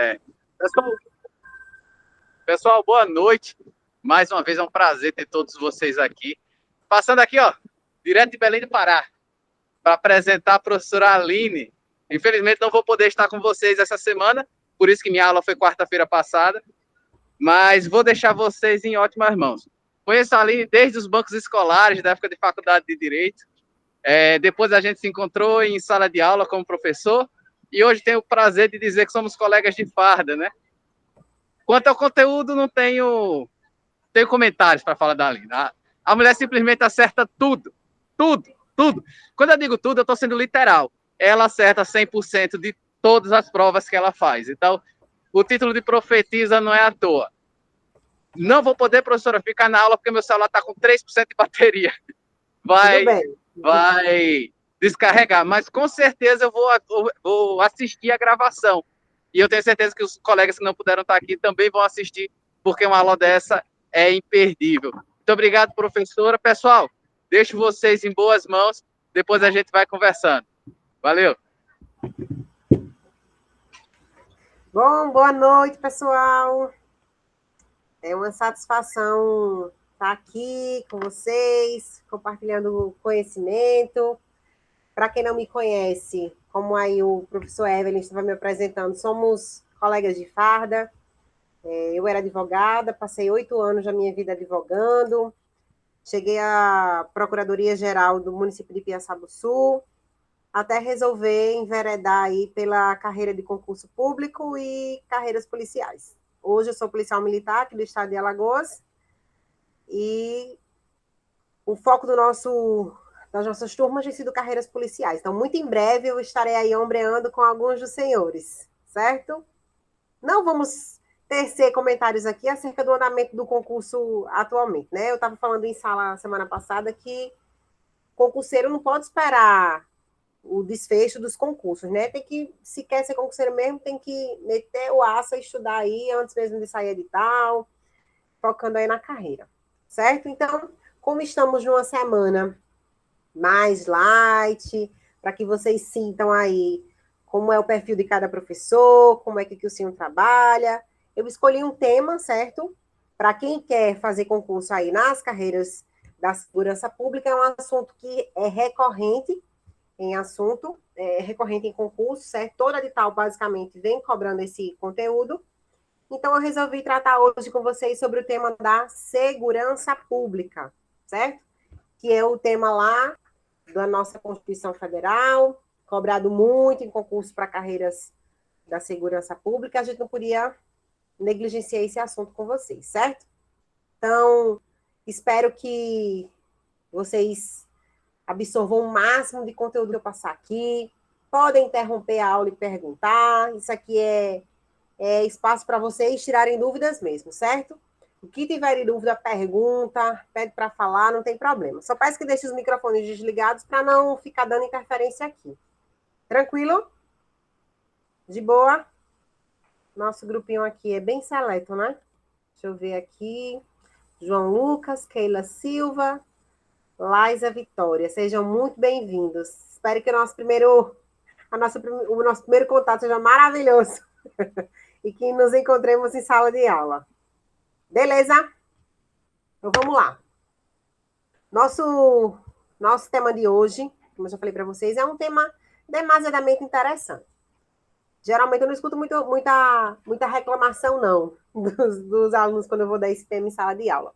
É. Pessoal, boa noite. Mais uma vez é um prazer ter todos vocês aqui. Passando aqui, ó, direto de Belém do Pará, para apresentar a professora Aline. Infelizmente não vou poder estar com vocês essa semana, por isso que minha aula foi quarta-feira passada, mas vou deixar vocês em ótimas mãos. Conheço a Aline desde os bancos escolares, da época de faculdade de Direito. Depois a gente se encontrou em sala de aula como professor, e hoje tenho o prazer de dizer que somos colegas de farda, né? Quanto ao conteúdo, não tenho comentários para falar da Aline. A mulher simplesmente acerta tudo. Tudo, tudo. Quando eu digo tudo, eu estou sendo literal. Ela acerta 100% de todas as provas que ela faz. Então, o título de profetisa não é à toa. Não vou poder, professora, ficar na aula porque meu celular está com 3% de bateria. Vai descarregar. Mas com certeza eu vou assistir a gravação. E eu tenho certeza que os colegas que não puderam estar aqui também vão assistir, porque uma aula dessa é imperdível. Muito obrigado, professora. Pessoal, deixo vocês em boas mãos. Depois a gente vai conversando. Valeu. Bom, boa noite, pessoal. É uma satisfação estar aqui com vocês, compartilhando conhecimento. Para quem não me conhece, como aí o professor Evelyn estava me apresentando, somos colegas de farda. Eu era advogada, passei 8 anos da minha vida advogando. Cheguei à Procuradoria-Geral do município de Piaçabuçu, até resolver enveredar aí pela carreira de concurso público e carreiras policiais. Hoje eu sou policial militar aqui do estado de Alagoas e o foco das nossas turmas tem sido carreiras policiais. Então, muito em breve eu estarei aí ombreando com alguns dos senhores, certo? Não vamos tecer comentários aqui acerca do andamento do concurso atualmente, né? Eu estava falando em sala semana passada que concurseiro não pode esperar o desfecho dos concursos, né? Tem que, se quer ser concurseiro mesmo, tem que meter o aço e estudar aí antes mesmo de sair edital, focando aí na carreira, certo? Então, como estamos numa semana mais light, para que vocês sintam aí como é o perfil de cada professor, como é que o senhor trabalha, eu escolhi um tema, certo? Para quem quer fazer concurso aí nas carreiras da segurança pública, é um assunto que é recorrente em concurso, certo? Toda edital, basicamente, vem cobrando esse conteúdo. Então, eu resolvi tratar hoje com vocês sobre o tema da segurança pública, certo? Que é o tema lá da nossa Constituição Federal, cobrado muito em concurso para carreiras da segurança pública. A gente não podia negligenciar esse assunto com vocês, certo? Então, espero que vocês absorvam o máximo de conteúdo que eu passar aqui. Podem interromper a aula e perguntar. Isso aqui é espaço para vocês tirarem dúvidas mesmo, certo? O que tiver de dúvida, pergunta, pede para falar, não tem problema. Só peço que deixe os microfones desligados para não ficar dando interferência aqui. Tranquilo? De boa? Nosso grupinho aqui é bem seleto, né? Deixa eu ver aqui. João Lucas, Keila Silva, Laisa Vitória. Sejam muito bem-vindos. Espero que o nosso primeiro contato seja maravilhoso e que nos encontremos em sala de aula. Beleza? Então, vamos lá. Nosso tema de hoje, como eu já falei para vocês, é um tema demasiadamente interessante. Geralmente eu não escuto muita reclamação, não, dos alunos quando eu vou dar esse tema em sala de aula.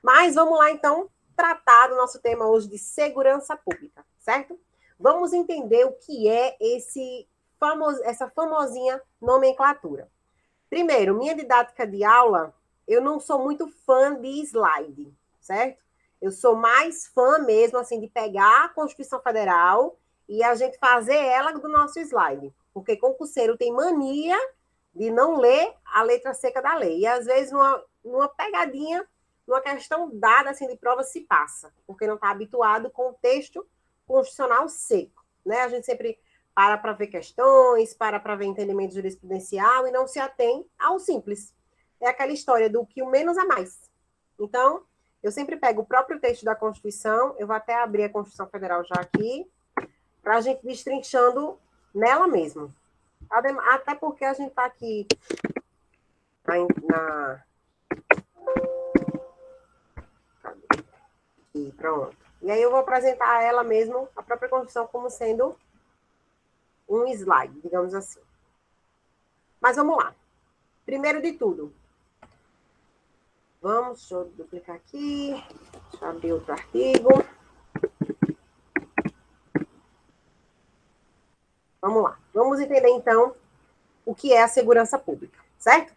Mas vamos lá, então, tratar do nosso tema hoje de segurança pública, certo? Vamos entender o que é essa famosinha nomenclatura. Primeiro, minha didática de aula, eu não sou muito fã de slide, certo? Eu sou mais fã mesmo, assim, de pegar a Constituição Federal e a gente fazer ela do nosso slide. Porque concurseiro tem mania de não ler a letra seca da lei. E, às vezes, numa pegadinha, numa questão dada, assim, de prova, se passa. Porque não está habituado com o texto constitucional seco, né? A gente sempre para ver questões, para ver entendimento jurisprudencial e não se atém ao simples. É aquela história do que o menos é mais. Então, eu sempre pego o próprio texto da Constituição, eu vou até abrir a Constituição Federal já aqui, para a gente destrinchando nela mesmo. Até porque a gente está aqui na... E pronto. E aí eu vou apresentar a ela mesmo, a própria Constituição, como sendo um slide, digamos assim. Mas vamos lá. Primeiro de tudo, deixa eu duplicar aqui, deixa eu abrir outro artigo. Vamos lá. Vamos entender, então, o que é a segurança pública, certo?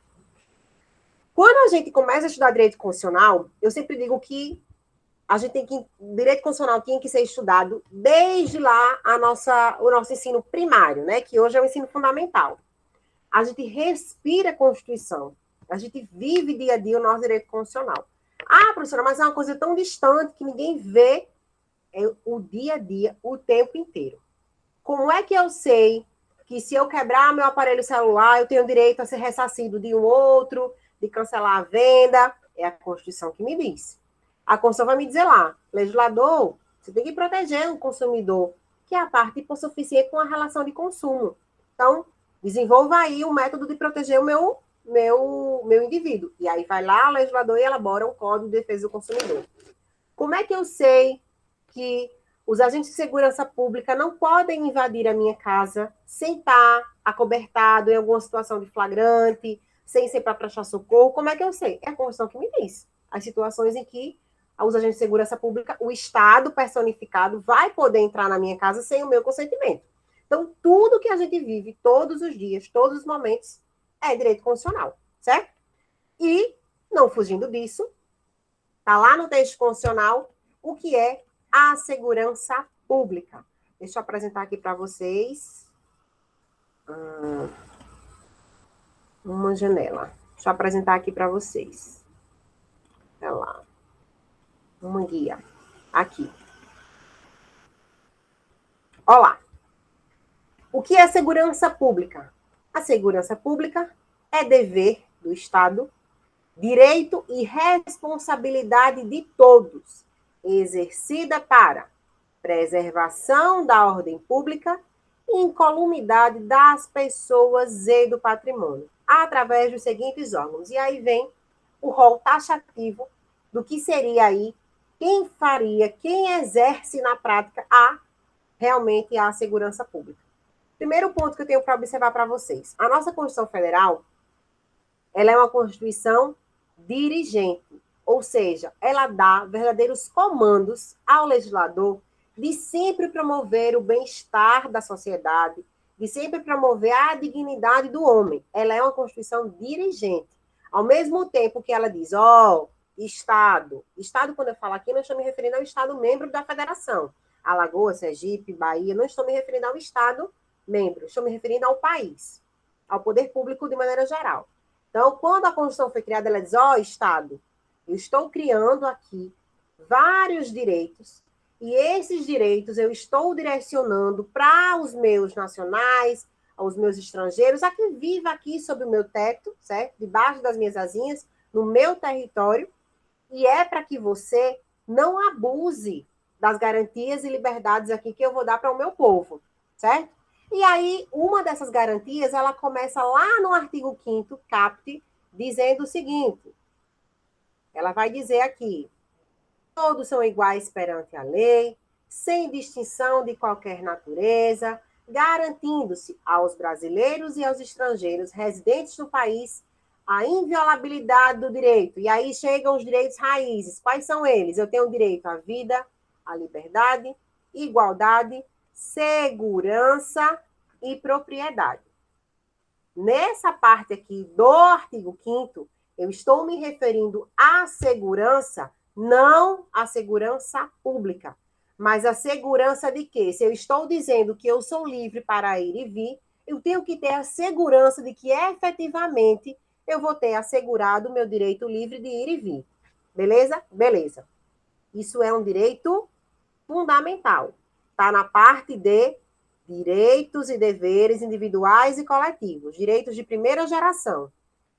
Quando a gente começa a estudar direito constitucional, eu sempre digo que direito constitucional tem que ser estudado desde lá o nosso ensino primário, né? Que hoje é o ensino fundamental. A gente respira a Constituição. A gente vive dia a dia o nosso direito constitucional. Ah, professora, mas é uma coisa tão distante que ninguém vê o dia a dia, o tempo inteiro. Como é que eu sei que se eu quebrar meu aparelho celular, eu tenho direito a ser ressarcido de um outro, de cancelar a venda? É a Constituição que me diz. A Constituição vai me dizer lá, legislador, você tem que proteger o consumidor, que é a parte hipossuficiente com a relação de consumo. Então, desenvolva aí um método de proteger o meu indivíduo. E aí vai lá o legislador e elabora um Código de Defesa do Consumidor. Como é que eu sei que os agentes de segurança pública não podem invadir a minha casa sem estar acobertado em alguma situação de flagrante, sem ser para prestar socorro? Como é que eu sei? É a Constituição que me diz. As situações em que os agentes de segurança pública, o Estado personificado, vai poder entrar na minha casa sem o meu consentimento. Então, tudo que a gente vive todos os dias, todos os momentos, é direito constitucional, certo? E, não fugindo disso, está lá no texto constitucional o que é a segurança pública. Deixa eu apresentar aqui para vocês uma janela. Deixa eu apresentar aqui para vocês. Olha lá. Uma guia. Aqui. Olá. O que é segurança pública? A segurança pública é dever do Estado, direito e responsabilidade de todos, exercida para preservação da ordem pública e incolumidade das pessoas e do patrimônio, através dos seguintes órgãos. E aí vem o rol taxativo do que seria aí quem exerce na prática realmente a segurança pública. Primeiro ponto que eu tenho para observar para vocês. A nossa Constituição Federal, ela é uma Constituição dirigente, ou seja, ela dá verdadeiros comandos ao legislador de sempre promover o bem-estar da sociedade, de sempre promover a dignidade do homem. Ela é uma Constituição dirigente. Ao mesmo tempo que ela diz, Estado, quando eu falo aqui, não estou me referindo ao Estado membro da Federação. Alagoas, Sergipe, Bahia, não estou me referindo ao Estado membro, estou me referindo ao país, ao poder público de maneira geral. Então, quando a Constituição foi criada, ela diz, Estado, eu estou criando aqui vários direitos, e esses direitos eu estou direcionando para os meus nacionais, aos meus estrangeiros, a quem vive aqui sob o meu teto, certo? Debaixo das minhas asinhas, no meu território, e é para que você não abuse das garantias e liberdades aqui que eu vou dar para o meu povo, certo? E aí, uma dessas garantias, ela começa lá no artigo 5º, caput, dizendo o seguinte, ela vai dizer aqui, todos são iguais perante a lei, sem distinção de qualquer natureza, garantindo-se aos brasileiros e aos estrangeiros residentes no país a inviolabilidade do direito. E aí chegam os direitos raízes. Quais são eles? Eu tenho o direito à vida, à liberdade, igualdade, segurança e propriedade. Nessa parte aqui do artigo 5º, eu estou me referindo à segurança, não à segurança pública, mas à segurança de quê? Se eu estou dizendo que eu sou livre para ir e vir, eu tenho que ter a segurança de que efetivamente eu vou ter assegurado o meu direito livre de ir e vir. Beleza? Beleza. Isso é um direito fundamental. Está na parte de direitos e deveres individuais e coletivos, direitos de primeira geração.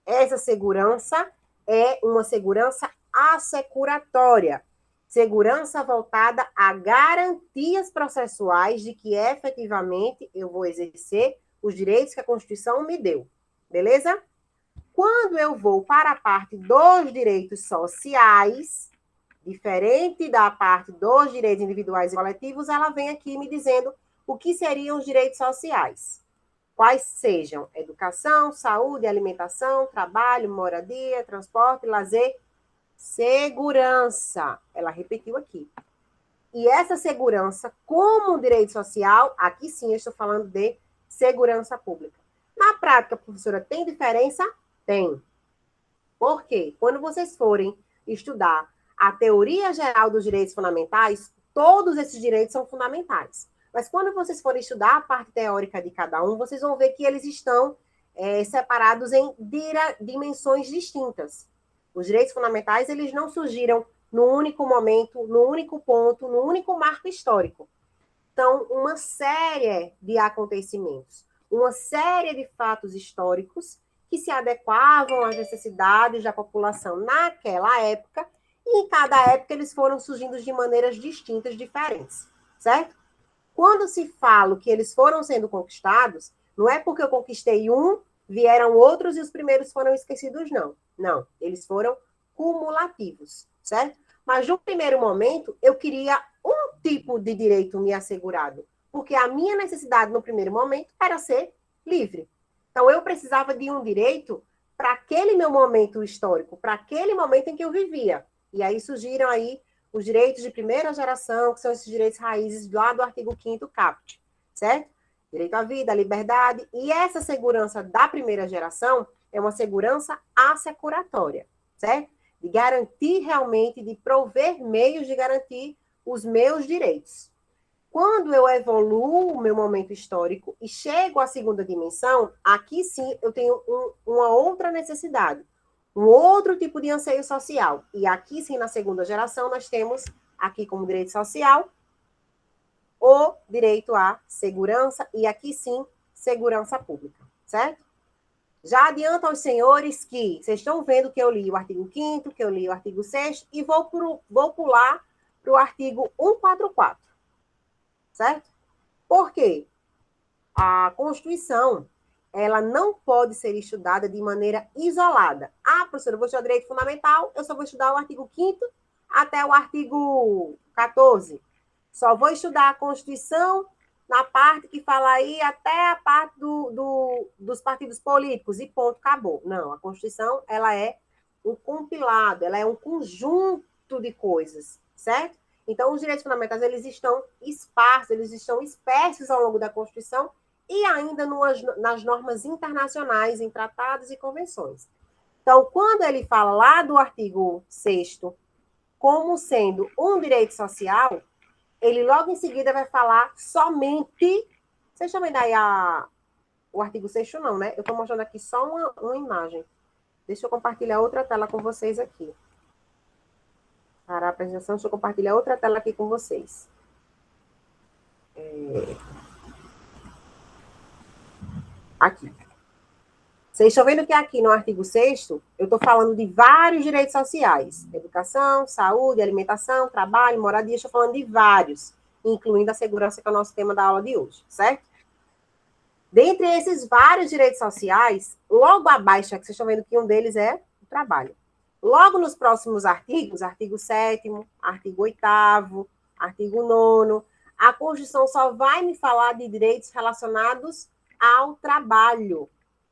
Essa segurança é uma segurança assecuratória, segurança voltada a garantias processuais de que efetivamente eu vou exercer os direitos que a Constituição me deu. Beleza? Quando eu vou para a parte dos direitos sociais, diferente da parte dos direitos individuais e coletivos, ela vem aqui me dizendo o que seriam os direitos sociais. Quais sejam educação, saúde, alimentação, trabalho, moradia, transporte, lazer, segurança. Ela repetiu aqui. E essa segurança, como direito social, aqui sim eu estou falando de segurança pública. Na prática, professora, tem diferença? Tem. Por quê? Quando vocês forem estudar a teoria geral dos direitos fundamentais, todos esses direitos são fundamentais. Mas quando vocês forem estudar a parte teórica de cada um, vocês vão ver que eles estão separados em dimensões distintas. Os direitos fundamentais, eles não surgiram no único momento, no único ponto, no único marco histórico. Então, uma série de acontecimentos, uma série de fatos históricos que se adequavam às necessidades da população naquela época, e em cada época eles foram surgindo de maneiras distintas, diferentes, certo? Quando se fala que eles foram sendo conquistados, não é porque eu conquistei um, vieram outros e os primeiros foram esquecidos, não. Não, eles foram cumulativos, certo? Mas no primeiro momento, eu queria um tipo de direito me assegurado, porque a minha necessidade no primeiro momento era ser livre. Então, eu precisava de um direito para aquele meu momento histórico, para aquele momento em que eu vivia. E aí surgiram aí os direitos de primeira geração, que são esses direitos raízes lá do artigo 5º caput, certo? Direito à vida, à liberdade. E essa segurança da primeira geração é uma segurança assecuratória, certo? De garantir realmente, de prover meios de garantir os meus direitos. Quando eu evoluo o meu momento histórico e chego à segunda dimensão, aqui sim eu tenho uma outra necessidade, um outro tipo de anseio social. E aqui sim, na segunda geração, nós temos aqui como direito social o direito à segurança e aqui sim, segurança pública, certo? Já adianto aos senhores que vocês estão vendo que eu li o artigo 5º, que eu li o artigo 6º e vou pular para o artigo 144, certo? Por quê? A Constituição, ela não pode ser estudada de maneira isolada. Ah, professora, eu vou estudar direito fundamental, eu só vou estudar o artigo 5º até o artigo 14. Só vou estudar a Constituição na parte que fala aí até a parte dos partidos políticos e ponto, acabou. Não, a Constituição, ela é um compilado, ela é um conjunto de coisas, certo? Então, os direitos fundamentais, eles estão esparsos, eles estão dispersos ao longo da Constituição e ainda nas normas internacionais, em tratados e convenções. Então, quando ele fala lá do artigo 6º como sendo um direito social, ele logo em seguida vai falar somente... Vocês estão vendo aí o artigo 6º não, né? Eu estou mostrando aqui só uma imagem. Deixa eu compartilhar outra tela com vocês aqui. Para a apresentação, deixa eu compartilhar outra tela aqui com vocês. Aqui. Vocês estão vendo que aqui no artigo 6º, eu estou falando de vários direitos sociais. Educação, saúde, alimentação, trabalho, moradia. Estou falando de vários, incluindo a segurança, que é o nosso tema da aula de hoje, certo? Dentre esses vários direitos sociais, logo abaixo, que vocês estão vendo que um deles é o trabalho. Logo nos próximos artigos, artigo 7º, artigo 8º, artigo 9º, a Constituição só vai me falar de direitos relacionados ao trabalho.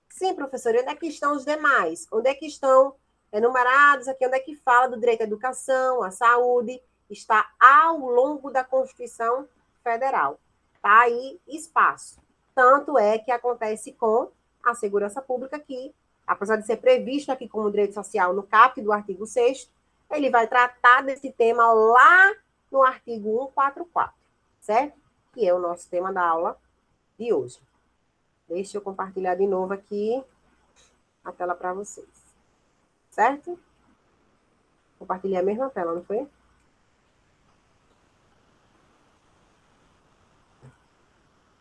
Sim, professor, onde é que estão os demais? Onde é que estão enumerados aqui? Onde é que fala do direito à educação, à saúde? Está ao longo da Constituição Federal. Está aí espaço. Tanto é que acontece com a segurança pública que, apesar de ser previsto aqui como direito social no caput do artigo 6º, ele vai tratar desse tema lá no artigo 144, certo? Que é o nosso tema da aula de hoje. Deixa eu compartilhar de novo aqui a tela para vocês. Certo? Compartilhei a mesma tela, não foi?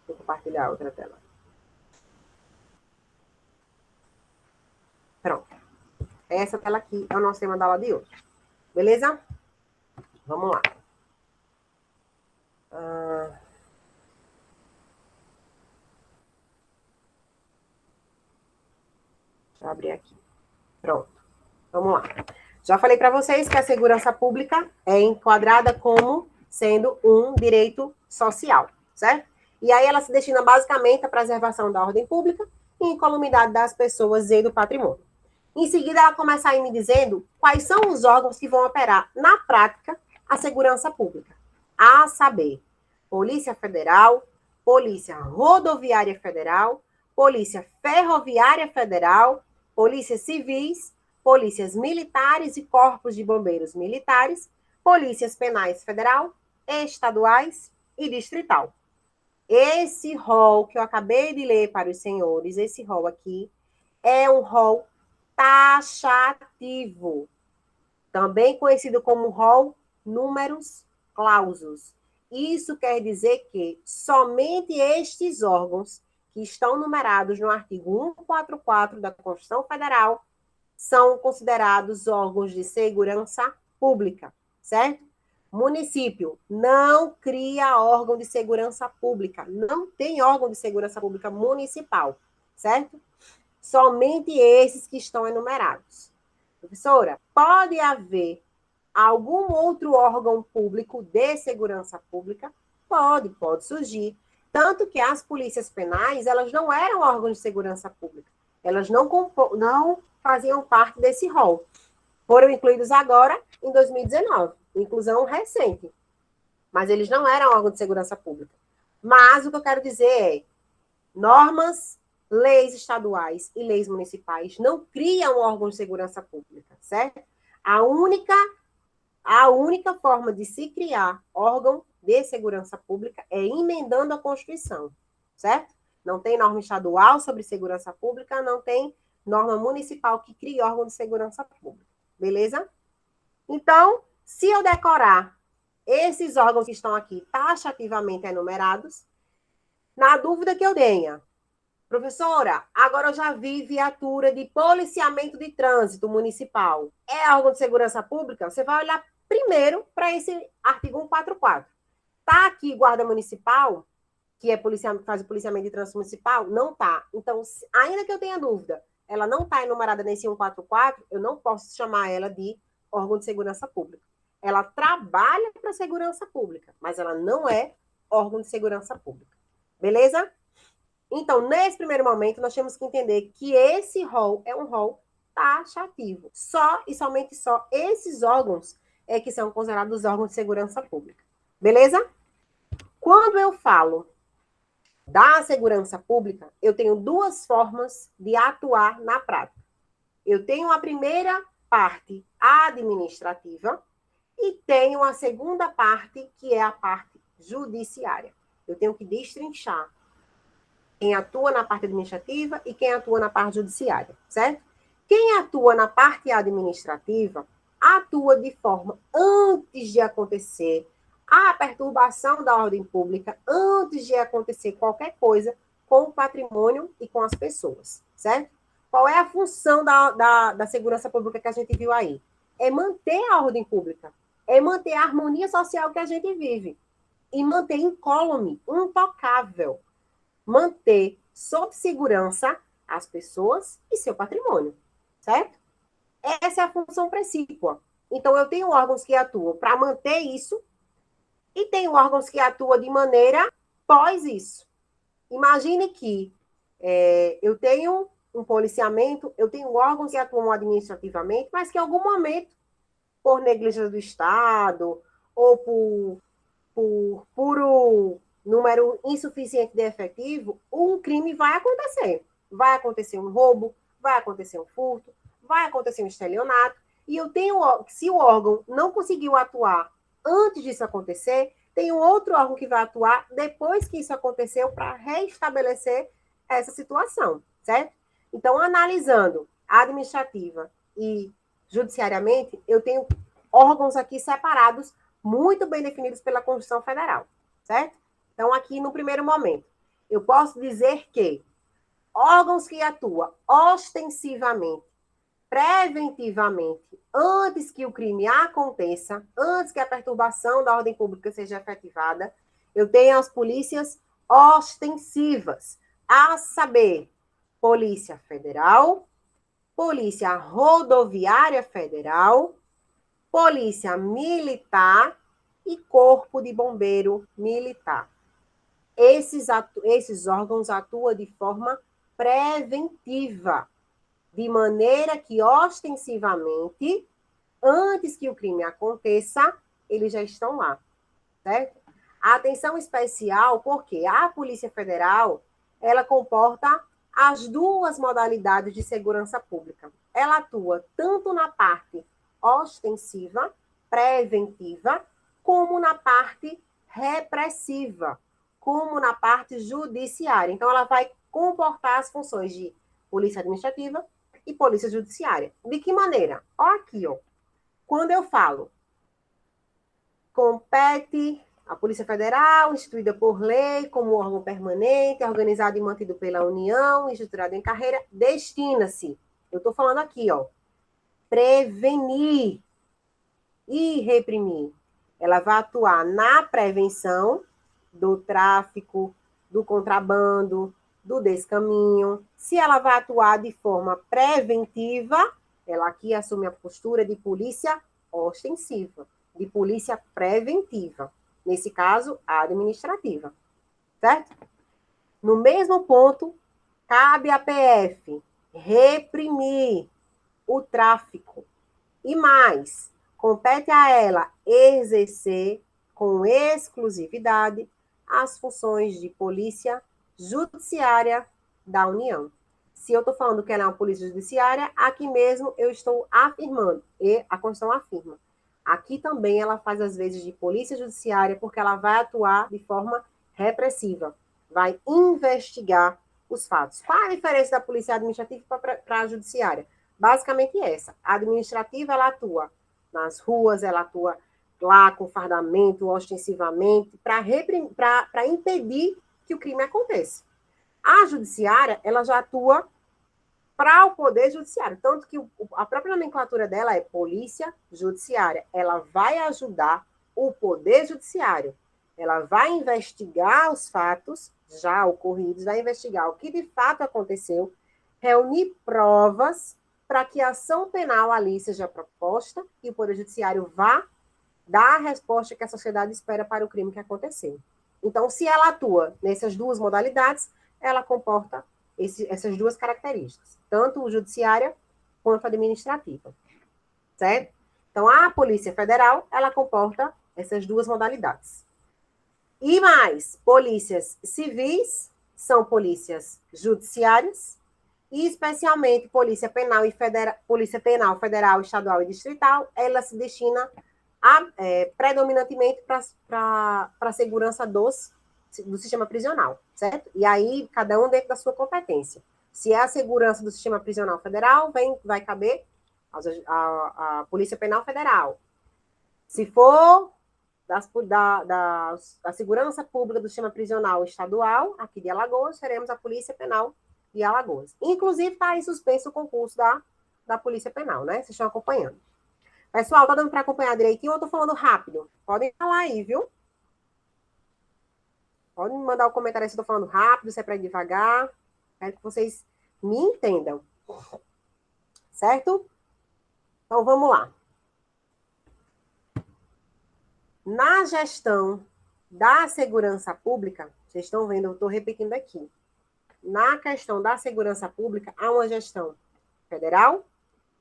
Vou compartilhar outra tela. Pronto. Essa tela aqui é o nosso tema da aula de hoje. Beleza? Vamos lá. eu abrir aqui. Pronto. Vamos lá. Já falei para vocês que a segurança pública é enquadrada como sendo um direito social, certo? E aí ela se destina basicamente à preservação da ordem pública e incolumidade das pessoas e do patrimônio. Em seguida, ela começa aí me dizendo quais são os órgãos que vão operar na prática a segurança pública. A saber, Polícia Federal, Polícia Rodoviária Federal, Polícia Ferroviária Federal, Polícias Civis, Polícias Militares e Corpos de Bombeiros Militares, Polícias Penais Federal, Estaduais e Distrital. Esse rol que eu acabei de ler para os senhores, esse rol aqui, é um rol taxativo, também conhecido como rol números clausus. Isso quer dizer que somente estes órgãos que estão numerados no artigo 144 da Constituição Federal são considerados órgãos de segurança pública, certo? Município não cria órgão de segurança pública, não tem órgão de segurança pública municipal, certo? Somente esses que estão enumerados. Professora, pode haver algum outro órgão público de segurança pública? Pode surgir. Tanto que as polícias penais, elas não eram órgãos de segurança pública. Elas não faziam parte desse rol. Foram incluídos agora em 2019, inclusão recente. Mas eles não eram órgão de segurança pública. Mas o que eu quero dizer é, normas, leis estaduais e leis municipais não criam órgãos de segurança pública, certo? A única forma de se criar órgão de segurança pública é emendando a Constituição, certo? Não tem norma estadual sobre segurança pública, não tem norma municipal que crie órgão de segurança pública, beleza? Então, se eu decorar esses órgãos que estão aqui taxativamente enumerados, na dúvida que eu tenha, professora, agora eu já vi viatura de policiamento de trânsito municipal. É órgão de segurança pública? Você vai olhar primeiro para esse artigo 144. Está aqui guarda municipal, que é faz o policiamento de trânsito municipal? Não está. Então, ainda que eu tenha dúvida, ela não está enumerada nesse 144, eu não posso chamar ela de órgão de segurança pública. Ela trabalha para a segurança pública, mas ela não é órgão de segurança pública. Beleza? Então, nesse primeiro momento, nós temos que entender que esse rol é um rol taxativo. Só e somente só esses órgãos é que são considerados órgãos de segurança pública. Beleza? Quando eu falo da segurança pública, eu tenho duas formas de atuar na prática. Eu tenho a primeira parte administrativa e tenho a segunda parte, que é a parte judiciária. Eu tenho que destrinchar quem atua na parte administrativa e quem atua na parte judiciária, certo? Quem atua na parte administrativa atua de forma antes de acontecer a perturbação da ordem pública, antes de acontecer qualquer coisa com o patrimônio e com as pessoas, certo? Qual é a função da segurança pública que a gente viu aí? É manter a ordem pública, é manter a harmonia social que a gente vive e manter incólume, intocável, manter sob segurança as pessoas e seu patrimônio, certo? Essa é a função precípua. Então, eu tenho órgãos que atuam para manter isso e tenho órgãos que atuam de maneira pós isso. Imagine que eu tenho um policiamento, eu tenho órgãos que atuam administrativamente, mas que em algum momento, por negligência do Estado ou por puro número insuficiente de efetivo, um crime vai acontecer. Vai acontecer um roubo, vai acontecer um furto, vai acontecer um estelionato, e eu tenho, se o órgão não conseguiu atuar antes disso acontecer, tem um outro órgão que vai atuar depois que isso aconteceu para restabelecer essa situação, certo? Então, analisando administrativa e judiciariamente, eu tenho órgãos aqui separados, muito bem definidos pela Constituição Federal, certo? Então, aqui no primeiro momento, eu posso dizer que órgãos que atuam ostensivamente, preventivamente, antes que o crime aconteça, antes que a perturbação da ordem pública seja efetivada, eu tenho as polícias ostensivas, a saber, Polícia Federal, Polícia Rodoviária Federal, Polícia Militar e Corpo de Bombeiro Militar. Esses órgãos atuam de forma preventiva, de maneira que, ostensivamente, antes que o crime aconteça, eles já estão lá, certo? A atenção especial, porque a Polícia Federal, ela comporta as duas modalidades de segurança pública. Ela atua tanto na parte ostensiva, preventiva, como na parte repressiva, como na parte judiciária. Então, ela vai comportar as funções de polícia administrativa e polícia judiciária. De que maneira? Ó aqui, ó. Quando eu falo, compete a Polícia Federal, instituída por lei, como órgão permanente, organizado e mantido pela União, estruturado em carreira, destina-se. Eu estou falando aqui, ó. Prevenir e reprimir. Ela vai atuar na prevenção do tráfico, do contrabando, do descaminho. Se ela vai atuar de forma preventiva, ela aqui assume a postura de polícia ostensiva, de polícia preventiva. Nesse caso, administrativa. Certo? No mesmo ponto, cabe à PF reprimir o tráfico. E mais, compete a ela exercer com exclusividade as funções de polícia judiciária da União. Se eu estou falando que ela é uma polícia judiciária, aqui mesmo eu estou afirmando, e a Constituição afirma. Aqui também ela faz as vezes de polícia judiciária, porque ela vai atuar de forma repressiva, vai investigar os fatos. Qual a diferença da polícia administrativa para a judiciária? Basicamente essa. A administrativa, ela atua nas ruas, ela atua lá com fardamento, ostensivamente, para impedir que o crime aconteça. A judiciária, ela já atua para o poder judiciário, tanto que a própria nomenclatura dela é polícia judiciária. Ela vai ajudar o poder judiciário. Ela vai investigar os fatos já ocorridos, vai investigar o que de fato aconteceu, reunir provas para que a ação penal ali seja proposta e o poder judiciário vá dar a resposta que a sociedade espera para o crime que aconteceu. Então, se ela atua nessas duas modalidades, ela comporta essas duas características, tanto judiciária quanto administrativa, certo? Então, a Polícia Federal, ela comporta essas duas modalidades. E mais, polícias civis são polícias judiciárias, e especialmente Polícia Penal Federal, Estadual e Distrital, ela se destina predominantemente para a segurança do sistema prisional, certo? E aí, cada um dentro da sua competência. Se é a segurança do sistema prisional federal, vai caber a Polícia Penal Federal. Se for da segurança pública do sistema prisional estadual, aqui de Alagoas, teremos a Polícia Penal de Alagoas. Inclusive, está aí suspenso o concurso da Polícia Penal, né? Vocês estão acompanhando. Pessoal, tá dando para acompanhar direitinho ou eu tô falando rápido? Podem falar aí, viu? Podem me mandar um comentário se eu tô falando rápido, se é para ir devagar. Quero que vocês me entendam. Certo? Então, vamos lá. Na gestão da segurança pública, vocês estão vendo, eu estou repetindo aqui. Na questão da segurança pública, há uma gestão federal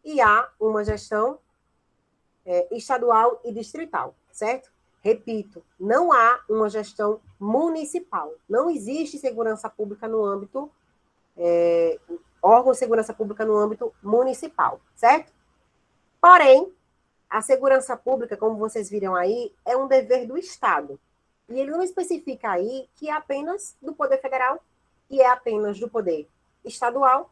e há uma gestão estadual e distrital, certo? Repito, não há uma gestão municipal. Não existe segurança pública no âmbito, órgão de segurança pública no âmbito municipal, certo? Porém, a segurança pública, como vocês viram aí, é um dever do Estado. E ele não especifica aí que é apenas do Poder Federal e é apenas do Poder Estadual.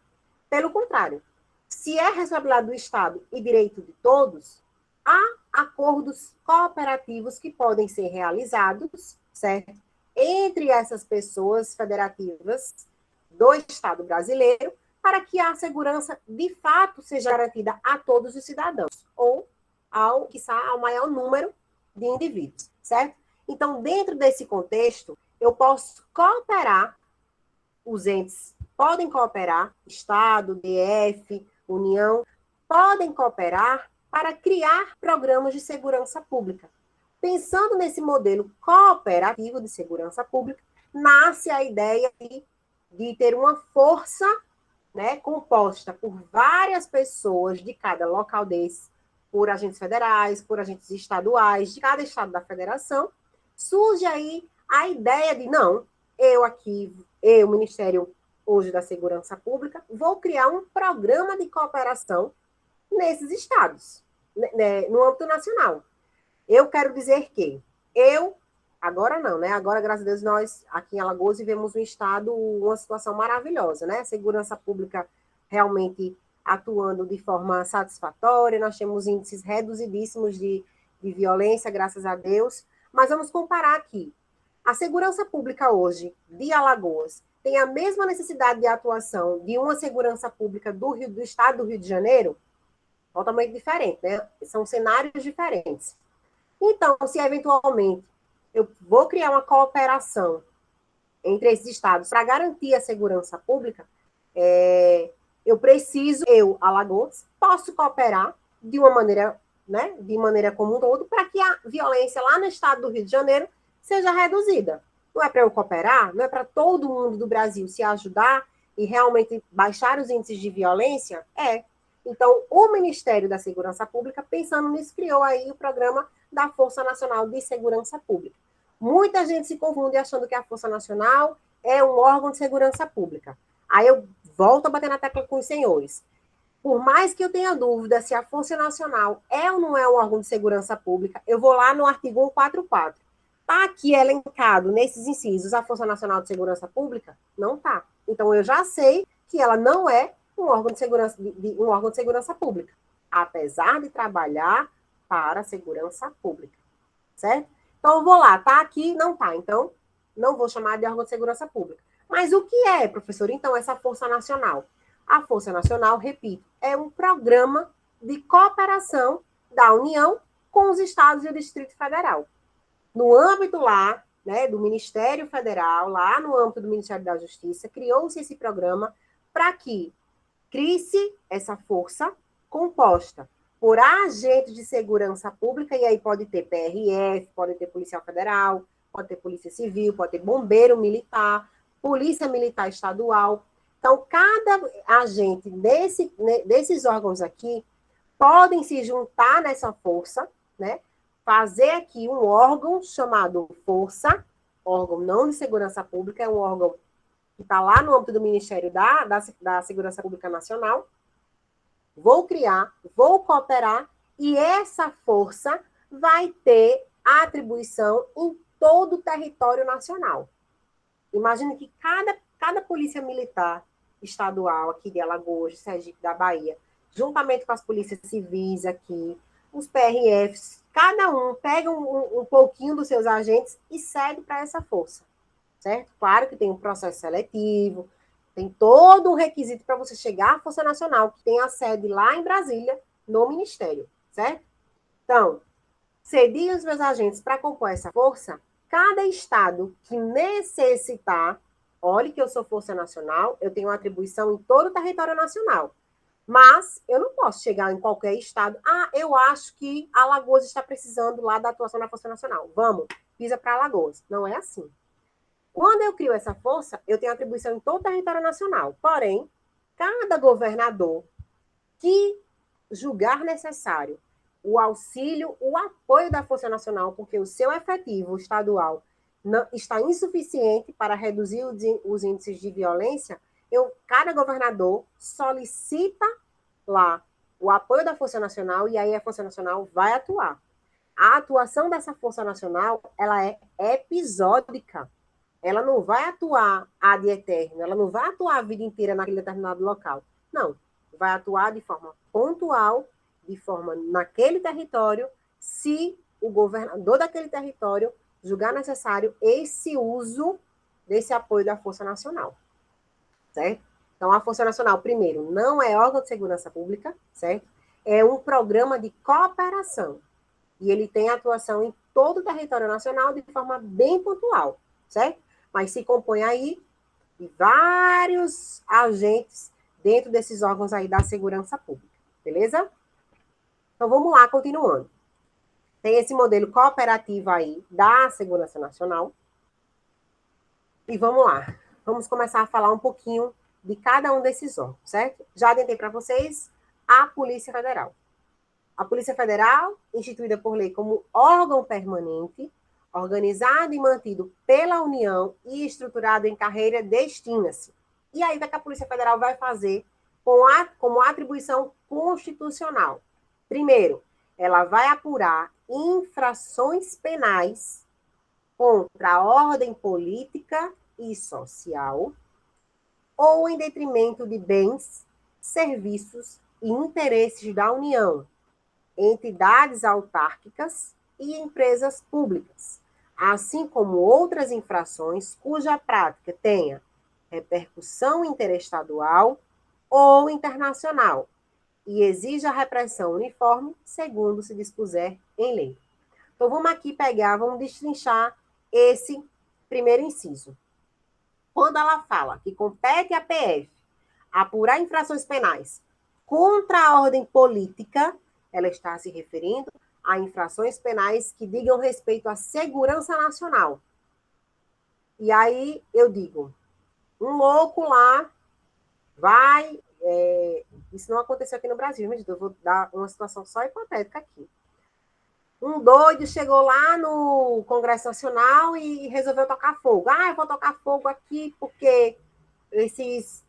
Pelo contrário, se é responsabilidade do Estado e direito de todos, há acordos cooperativos que podem ser realizados, certo? Entre essas pessoas federativas do Estado brasileiro, para que a segurança, de fato, seja garantida a todos os cidadãos, ou ao maior número de indivíduos, certo? Então, dentro desse contexto, eu posso cooperar, os entes podem cooperar, Estado, DF, União, podem cooperar para criar programas de segurança pública. Pensando nesse modelo cooperativo de segurança pública, nasce a ideia de ter uma força, né, composta por várias pessoas de cada local desse, por agentes federais, por agentes estaduais, de cada estado da federação. Surge aí a ideia de, não, eu, Ministério hoje da Segurança Pública, vou criar um programa de cooperação nesses estados, né, no âmbito nacional. Eu quero dizer que agora não, né? Agora, graças a Deus, nós aqui em Alagoas vivemos um estado, uma situação maravilhosa, né? Segurança pública realmente atuando de forma satisfatória, nós temos índices reduzidíssimos de violência, graças a Deus. Mas vamos comparar aqui. A segurança pública hoje de Alagoas tem a mesma necessidade de atuação de uma segurança pública do estado do Rio de Janeiro? Totalmente diferente, né? São cenários diferentes. Então, se eventualmente eu vou criar uma cooperação entre esses estados para garantir a segurança pública, eu, Alagoas, posso cooperar de uma maneira, né, de maneira como um todo, para que a violência lá no estado do Rio de Janeiro seja reduzida. Não é para eu cooperar, não é para todo mundo do Brasil se ajudar e realmente baixar os índices de violência? Então, o Ministério da Segurança Pública, pensando nisso, criou aí o programa da Força Nacional de Segurança Pública. Muita gente se confunde achando que a Força Nacional é um órgão de segurança pública. Aí eu volto a bater na tecla com os senhores. Por mais que eu tenha dúvida se a Força Nacional é ou não é um órgão de segurança pública, eu vou lá no artigo 144. Está aqui elencado nesses incisos a Força Nacional de Segurança Pública? Não está. Então eu já sei que ela não é um órgão de segurança pública, apesar de trabalhar para a segurança pública, certo? Então eu vou lá, tá aqui, não tá, então não vou chamar de órgão de segurança pública. Mas o que é, professor, então, essa Força Nacional? A Força Nacional, repito, é um programa de cooperação da União com os estados e o Distrito Federal. No âmbito lá, né, do Ministério Federal, lá no âmbito do Ministério da Justiça, criou-se esse programa para que crie-se essa força composta por agentes de segurança pública, e aí pode ter PRF, pode ter Policial Federal, pode ter Polícia Civil, pode ter Bombeiro Militar, Polícia Militar Estadual. Então, cada agente desses órgãos aqui podem se juntar nessa força, né? Fazer aqui um órgão chamado Força, órgão não de segurança pública, é um órgão que está lá no âmbito do Ministério da Segurança Pública Nacional. Vou criar, vou cooperar, e essa força vai ter atribuição em todo o território nacional. Imagine que cada polícia militar estadual aqui de Alagoas, de Sergipe, da Bahia, juntamente com as polícias civis aqui, os PRFs, cada um pega um pouquinho dos seus agentes e cede para essa força, certo? Claro que tem um processo seletivo, tem todo um requisito para você chegar à Força Nacional, que tem a sede lá em Brasília, no Ministério, certo? Então, cedi os meus agentes para compor essa força. Cada estado que necessitar, olhe que eu sou Força Nacional, eu tenho atribuição em todo o território nacional. Mas eu não posso chegar em qualquer estado. Eu acho que Alagoas está precisando lá da atuação da Força Nacional. Vamos, pisa para Alagoas. Não é assim. Quando eu crio essa força, eu tenho atribuição em todo o território nacional. Porém, cada governador que julgar necessário o auxílio, o apoio da Força Nacional, porque o seu efetivo estadual não, está insuficiente para reduzir os índices de violência, cada governador solicita lá o apoio da Força Nacional e aí a Força Nacional vai atuar. A atuação dessa Força Nacional, ela é episódica. Ela não vai atuar ad eterno, ela não vai atuar a vida inteira naquele determinado local. Não, vai atuar de forma pontual, de forma naquele território, se o governador daquele território julgar necessário esse uso desse apoio da Força Nacional, certo? Então, a Força Nacional, primeiro, não é órgão de segurança pública, certo? É um programa de cooperação. E ele tem atuação em todo o território nacional de forma bem pontual, certo? Mas se compõe aí de vários agentes dentro desses órgãos aí da segurança pública, beleza? Então, vamos lá, continuando. Tem esse modelo cooperativo aí da Segurança Nacional. E vamos lá. Vamos começar a falar um pouquinho de cada um desses órgãos, certo? Já adiantei para vocês a Polícia Federal. A Polícia Federal, instituída por lei como órgão permanente, organizado e mantido pela União e estruturado em carreira, destina-se. E aí, o que a Polícia Federal vai fazer como atribuição constitucional? Primeiro, ela vai apurar infrações penais contra a ordem política e social ou em detrimento de bens, serviços e interesses da União, entidades autárquicas e empresas públicas, assim como outras infrações cuja prática tenha repercussão interestadual ou internacional e exija repressão uniforme, segundo se dispuser em lei. Então, vamos aqui pegar, vamos destrinchar esse primeiro inciso. Quando ela fala que compete à PF apurar infrações penais contra a ordem política, ela está se referindo a infrações penais que digam respeito à segurança nacional. E aí eu digo, um louco lá vai... isso não aconteceu aqui no Brasil, mas eu vou dar uma situação só hipotética aqui. Um doido chegou lá no Congresso Nacional e resolveu tocar fogo. Eu vou tocar fogo aqui porque esses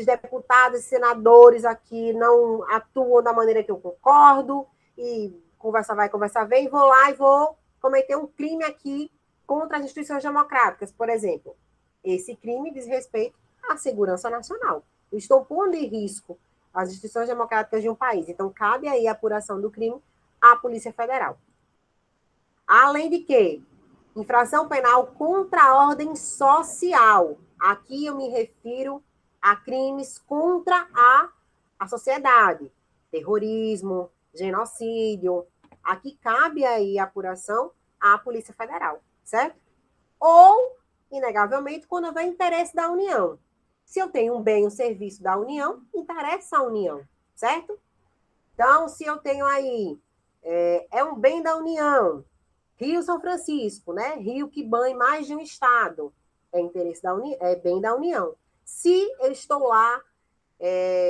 deputados e senadores aqui não atuam da maneira que eu concordo, e conversa vai, conversa vem, vou lá e vou cometer um crime aqui contra as instituições democráticas, por exemplo. Esse crime diz respeito à segurança nacional. Eu estou pondo em risco as instituições democráticas de um país. Então, cabe aí a apuração do crime à Polícia Federal. Além de que, infração penal contra a ordem social. Aqui eu me refiro a crimes contra a sociedade. Terrorismo, genocídio. Aqui cabe aí a apuração à Polícia Federal, certo? Ou, inegavelmente, quando houver interesse da União. Se eu tenho um bem, um serviço da União, interessa a União, certo? Então, se eu tenho aí, é um bem da União, Rio São Francisco, né? Rio que banha mais de um estado, é interesse da União, é bem da União. Se eu estou lá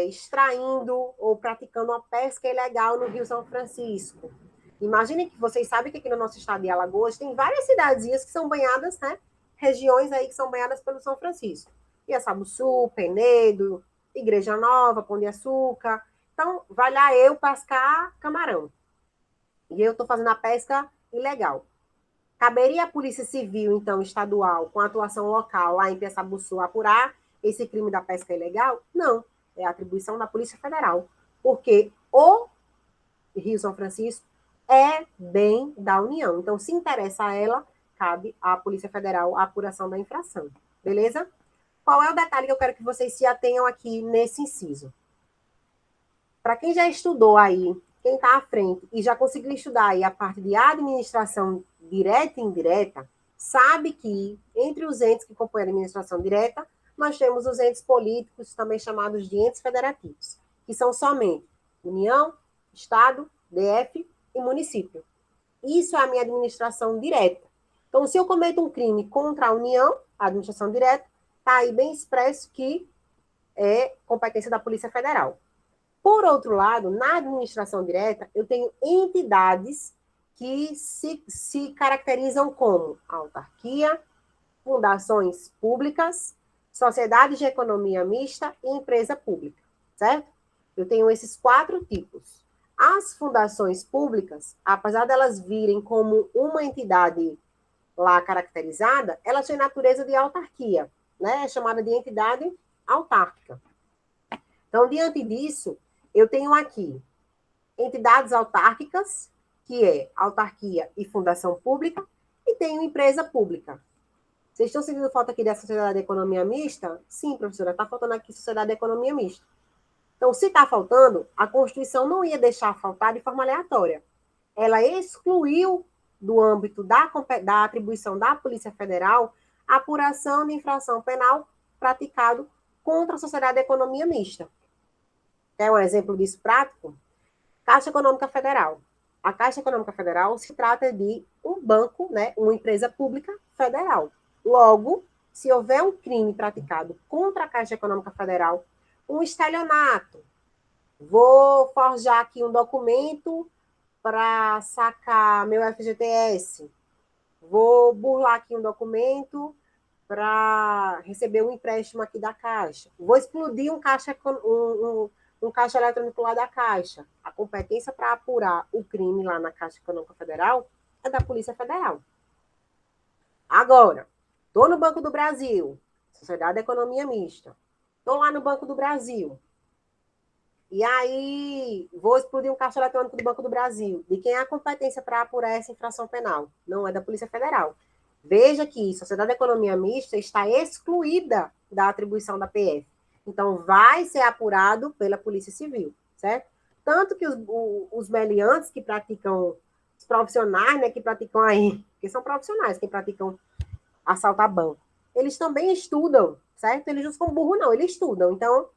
extraindo ou praticando uma pesca ilegal no Rio São Francisco, imagine que vocês sabem que aqui no nosso estado de Alagoas tem várias cidadezinhas que são banhadas, né? Regiões aí que são banhadas pelo São Francisco. Iaçabuçu, Penedo, Igreja Nova, Pão de Açúcar. Então, vai lá eu pescar camarão. E eu estou fazendo a pesca ilegal. Caberia a Polícia Civil, então, estadual, com atuação local lá em Piaçabuçu, apurar esse crime da pesca ilegal? Não. É atribuição da Polícia Federal. Porque o Rio São Francisco é bem da União. Então, se interessa a ela, cabe à Polícia Federal a apuração da infração. Beleza? Qual é o detalhe que eu quero que vocês se atenham aqui nesse inciso? Para quem já estudou aí, quem está à frente e já conseguiu estudar aí a parte de administração direta e indireta, sabe que entre os entes que compõem a administração direta, nós temos os entes políticos, também chamados de entes federativos, que são somente União, Estado, DF e município. Isso é a minha administração direta. Então, se eu cometo um crime contra a União, a administração direta, está aí bem expresso que é competência da Polícia Federal. Por outro lado, na administração direta, eu tenho entidades que se caracterizam como autarquia, fundações públicas, sociedades de economia mista e empresa pública, certo? Eu tenho esses 4 tipos. As fundações públicas, apesar delas virem como uma entidade lá caracterizada, elas têm natureza de autarquia, né? É chamada de entidade autárquica. Então, diante disso, eu tenho aqui entidades autárquicas, que é autarquia e fundação pública, e tenho empresa pública. Vocês estão sentindo falta aqui da sociedade de economia mista? Sim, professora, está faltando aqui sociedade de economia mista. Então, se está faltando, a Constituição não ia deixar faltar de forma aleatória. Ela excluiu do âmbito da atribuição da Polícia Federal a apuração de infração penal praticado contra a sociedade de economia mista. Quer um exemplo disso prático? Caixa Econômica Federal. A Caixa Econômica Federal se trata de um banco, né, uma empresa pública federal. Logo, se houver um crime praticado contra a Caixa Econômica Federal, um estelionato, vou forjar aqui um documento para sacar meu FGTS, vou burlar aqui um documento para receber um empréstimo aqui da Caixa, vou explodir um caixa eletrônico lá da Caixa. A competência para apurar o crime lá na Caixa Econômica Federal é da Polícia Federal. Agora, estou no Banco do Brasil, Sociedade de Economia Mista, estou lá no Banco do Brasil, e aí vou explodir um caixa eletrônico do Banco do Brasil. De quem é a competência para apurar essa infração penal? Não é da Polícia Federal. Veja que Sociedade de Economia Mista está excluída da atribuição da PF. Então, vai ser apurado pela Polícia Civil, certo? Tanto que os meliantes que praticam, os profissionais, né, que praticam aí, que são profissionais que praticam assaltar banco, eles também estudam, certo? Eles não são burros, não, eles estudam. Então,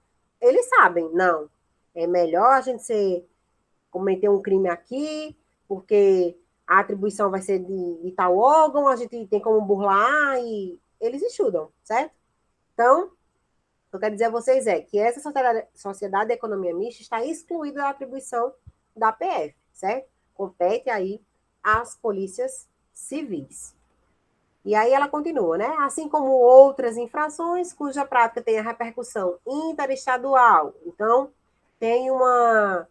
eles sabem, não, é melhor a gente cometer um crime aqui, porque a atribuição vai ser de tal órgão, a gente tem como burlar, e eles estudam, certo? Então, o que eu quero dizer a vocês é que essa sociedade de economia mista está excluída da atribuição da PF, certo? Compete aí às polícias civis. E aí ela continua, né? Assim como outras infrações cuja prática tem a repercussão interestadual. Então, tem uma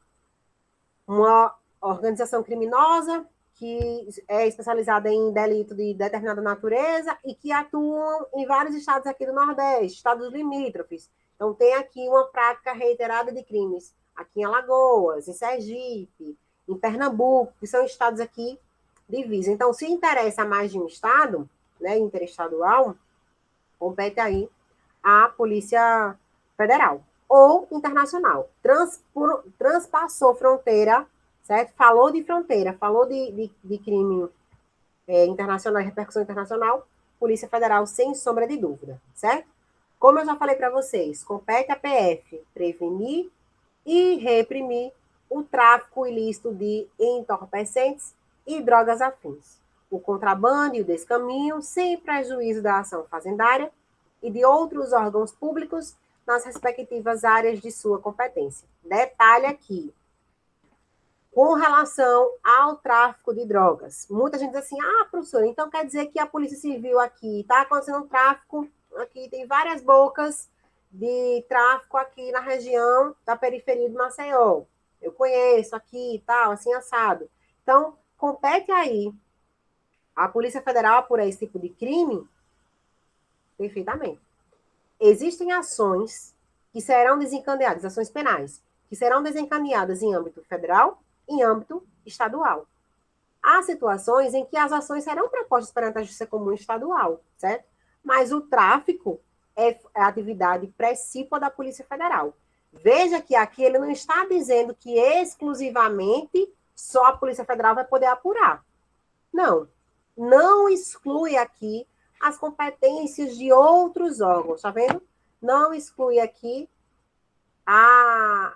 organização criminosa que é especializada em delito de determinada natureza e que atuam em vários estados aqui do Nordeste, estados limítrofes. Então, tem aqui uma prática reiterada de crimes aqui em Alagoas, em Sergipe, em Pernambuco, que são estados aqui divisa. Então, se interessa a mais de um estado, né, interestadual, compete aí à Polícia Federal ou internacional. Transpassou fronteira, certo? Falou de fronteira, falou de crime internacional, repercussão internacional, Polícia Federal, sem sombra de dúvida, certo? Como eu já falei para vocês, compete à PF prevenir e reprimir o tráfico ilícito de entorpecentes e drogas afins, o contrabando e o descaminho, sem prejuízo da ação fazendária e de outros órgãos públicos nas respectivas áreas de sua competência. Detalhe aqui, com relação ao tráfico de drogas. Muita gente diz assim, professora, então quer dizer que a Polícia Civil aqui está acontecendo um tráfico, aqui tem várias bocas de tráfico aqui na região da periferia de Maceió. Eu conheço aqui e tal, assim, assado. Então, compete aí a Polícia Federal apurar esse tipo de crime? Perfeitamente. Existem ações que serão desencadeadas, ações penais, que serão desencadeadas em âmbito federal, em âmbito estadual. Há situações em que as ações serão propostas perante a Justiça Comum Estadual, certo? Mas o tráfico é a atividade precípua da Polícia Federal. Veja que aqui ele não está dizendo que exclusivamente só a Polícia Federal vai poder apurar. Não. Não exclui aqui as competências de outros órgãos, tá vendo? Não exclui aqui a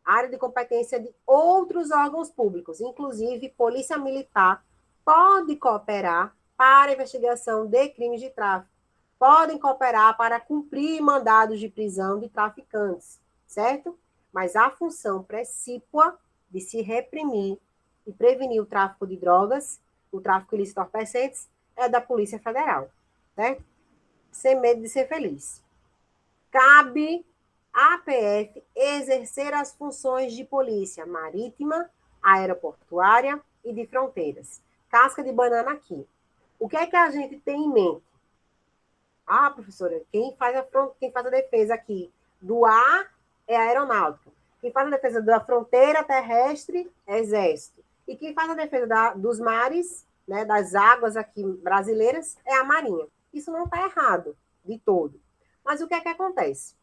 área de competência de outros órgãos públicos, inclusive Polícia Militar pode cooperar para a investigação de crimes de tráfico, podem cooperar para cumprir mandados de prisão de traficantes, certo? Mas a função precípua de se reprimir e prevenir o tráfico de drogas, o tráfico ilícito de entorpecentes, é da Polícia Federal, certo? Sem medo de ser feliz. Cabe à PF exercer as funções de polícia marítima, aeroportuária e de fronteiras. Casca de banana aqui. O que é que a gente tem em mente? Professora, quem faz a defesa aqui do ar é a aeronáutica. Quem faz a defesa da fronteira terrestre é exército. E quem faz a defesa dos mares, né, das águas aqui brasileiras, é a marinha. Isso não está errado de todo. Mas o que é que acontece?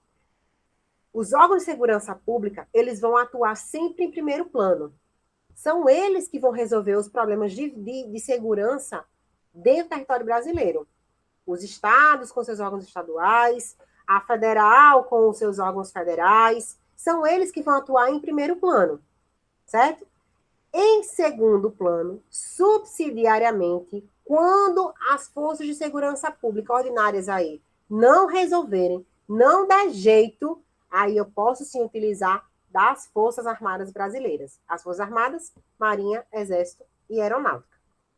Os órgãos de segurança pública, eles vão atuar sempre em primeiro plano. São eles que vão resolver os problemas de segurança dentro do território brasileiro. Os estados com seus órgãos estaduais, A federal, com os seus órgãos federais, são eles que vão atuar em primeiro plano, certo? Em segundo plano, subsidiariamente, quando as forças de segurança pública ordinárias aí não resolverem, não der jeito, aí eu posso sim utilizar das Forças Armadas Brasileiras. As Forças Armadas, Marinha, Exército e Aeronáutica.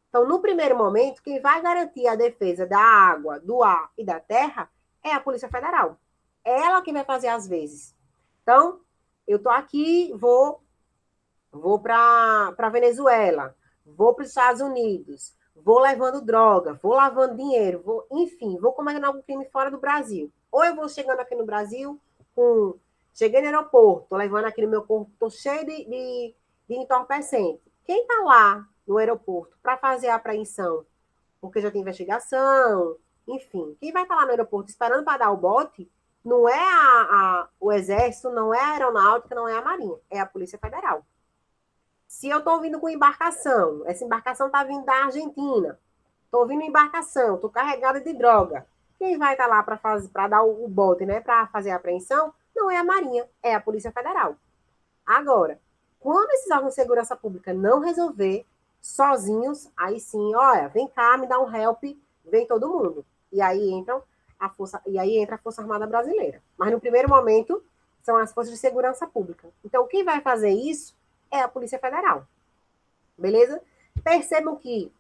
Então, no primeiro momento, quem vai garantir a defesa da água, do ar e da terra é a Polícia Federal. Ela que vai fazer as vezes. Então, eu estou aqui, vou para Venezuela, vou para os Estados Unidos, vou levando droga, vou lavando dinheiro, enfim, vou cometendo algum crime fora do Brasil. Ou eu vou chegando aqui no Brasil, cheguei no aeroporto, estou levando aqui no meu corpo, estou cheio de entorpecente. Quem está lá no aeroporto para fazer a apreensão? Porque já tem investigação, enfim. Quem vai estar lá no aeroporto esperando para dar o bote não é o Exército, não é a Aeronáutica, não é a Marinha, é a Polícia Federal. Se eu estou vindo com embarcação, essa embarcação está vindo da Argentina, estou vindo em embarcação, estou carregada de droga, quem vai estar lá para dar o bote, né, para fazer a apreensão, não é a Marinha, é a Polícia Federal. Agora, quando esses órgãos de segurança pública não resolver sozinhos, aí sim, olha, vem cá, me dá um help, vem todo mundo. E aí entra a Força Armada Brasileira. Mas no primeiro momento, são as forças de segurança pública. Então, quem vai fazer isso é a Polícia Federal. Beleza? Percebam que